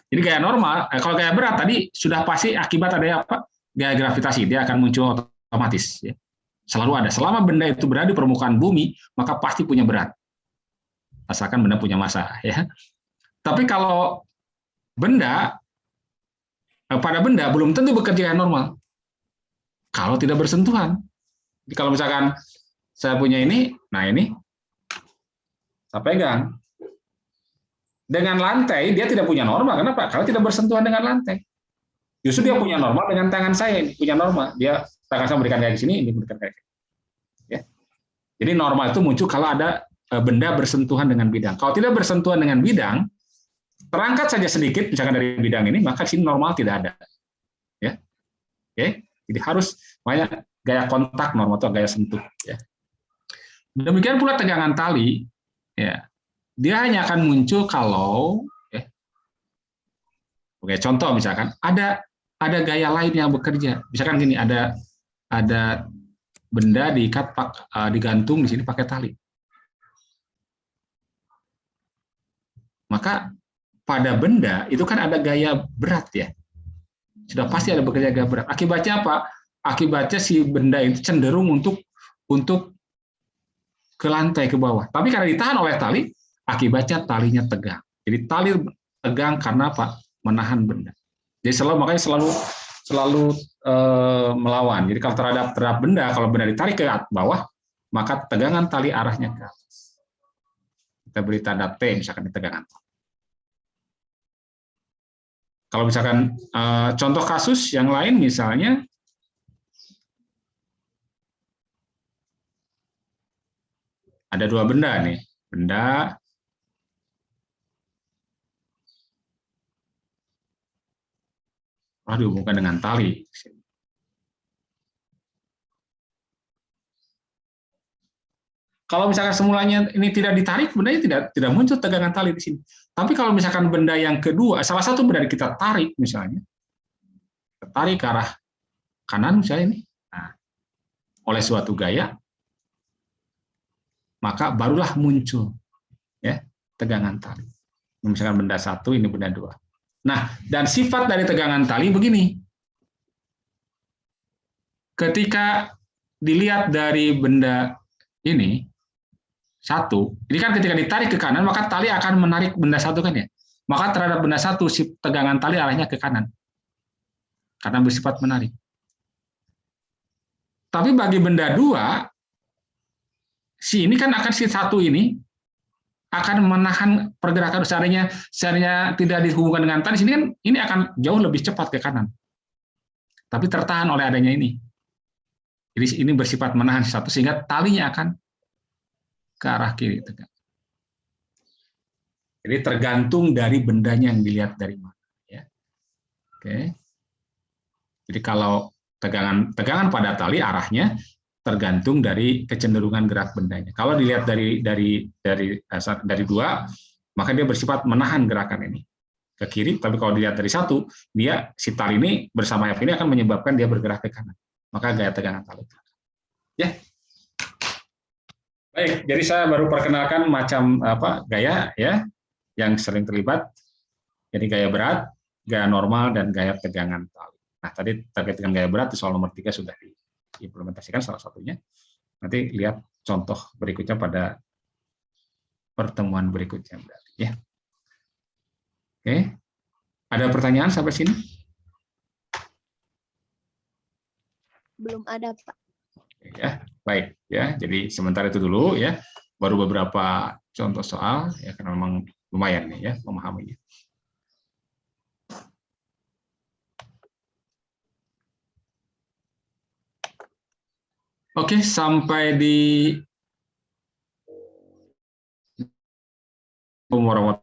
Jadi gaya normal, kalau gaya berat tadi sudah pasti akibat ada apa? Gaya gravitasi, dia akan muncul otomatis. Ya. Selalu ada. Selama benda itu berada di permukaan bumi, maka pasti punya berat. Asalkan benda punya massa. Ya. Tapi kalau benda, pada benda belum tentu bekerja yang normal. Kalau tidak bersentuhan. Jadi kalau misalkan saya punya ini, nah ini, saya pegang. Dengan lantai, dia tidak punya normal. Kenapa? Kalau tidak bersentuhan dengan lantai. Justru dia punya normal dengan tangan saya. Ini punya normal. Dia tangan saya berikan kayak sini, ini berikan kayak gini. Ya. Jadi normal itu muncul kalau ada benda bersentuhan dengan bidang. Kalau tidak bersentuhan dengan bidang, terangkat saja sedikit, misalkan dari bidang ini, maka sini normal tidak ada. Ya. Oke. Jadi harus banyak gaya kontak normal atau gaya sentuh. Ya. Demikian pula tegangan tali. Ya. Dia hanya akan muncul kalau, oke, contoh misalkan ada gaya lain yang bekerja. Misalkan gini, ada benda diikat digantung di sini pakai tali. Maka pada benda itu kan ada gaya berat ya. Sudah pasti ada bekerja gaya berat. Akibatnya apa? Akibatnya si benda itu cenderung untuk ke lantai ke bawah. Tapi karena ditahan oleh tali, akibatnya talinya tegang. Jadi tali tegang karena apa? Menahan benda. Jadi makanya selalu melawan. Jadi kalau terhadap benda, kalau benda ditarik ke bawah, maka tegangan tali arahnya ke atas. Kita beri tanda T misalkan di tegangan. Kalau misalkan contoh kasus yang lain misalnya ada dua benda nih, benda dihubungkan dengan tali. Kalau misalkan semulanya ini tidak ditarik, bendanya tidak muncul tegangan tali di sini. Tapi kalau misalkan benda yang kedua, salah satu benda kita tarik misalnya, tarik ke arah kanan misalnya ini, nah, oleh suatu gaya, maka barulah muncul ya tegangan tali. Misalkan benda satu, ini benda dua. Nah, dan sifat dari tegangan tali begini. Ketika dilihat dari benda ini, satu, ini kan ketika ditarik ke kanan, maka tali akan menarik benda satu kan ya. Maka terhadap benda satu, si tegangan tali arahnya ke kanan. Karena bersifat menarik. Tapi bagi benda dua, si ini kan akan si satu ini akan menahan pergerakan seandainya tidak dihubungkan dengan tali, sini kan ini akan jauh lebih cepat ke kanan. Tapi tertahan oleh adanya ini. Jadi ini bersifat menahan satu sehingga talinya akan ke arah kiri tegak. Jadi tergantung dari bendanya yang dilihat dari mana. Ya. Oke. Jadi kalau tegangan pada tali arahnya tergantung dari kecenderungan gerak bendanya. Kalau dilihat dari dua, maka dia bersifat menahan gerakan ini ke kiri. Tapi kalau dilihat dari satu, si tali ini bersama F ini akan menyebabkan dia bergerak ke kanan. Maka gaya tegangan tali. Ya. Baik, jadi saya baru perkenalkan macam gaya ya yang sering terlibat. Jadi gaya berat, gaya normal, dan gaya tegangan tali. Nah, tadi terkait dengan gaya berat di soal nomor 3 sudah diimplementasikan salah satunya. Nanti lihat contoh berikutnya pada pertemuan berikutnya berarti ya. Oke. Ada pertanyaan sampai sini? Belum ada, Pak. Ya, baik ya. Jadi sementara itu dulu ya. Baru beberapa contoh soal ya karena memang lumayan nih ya memahaminya. Oke, sampai di warahmatullahi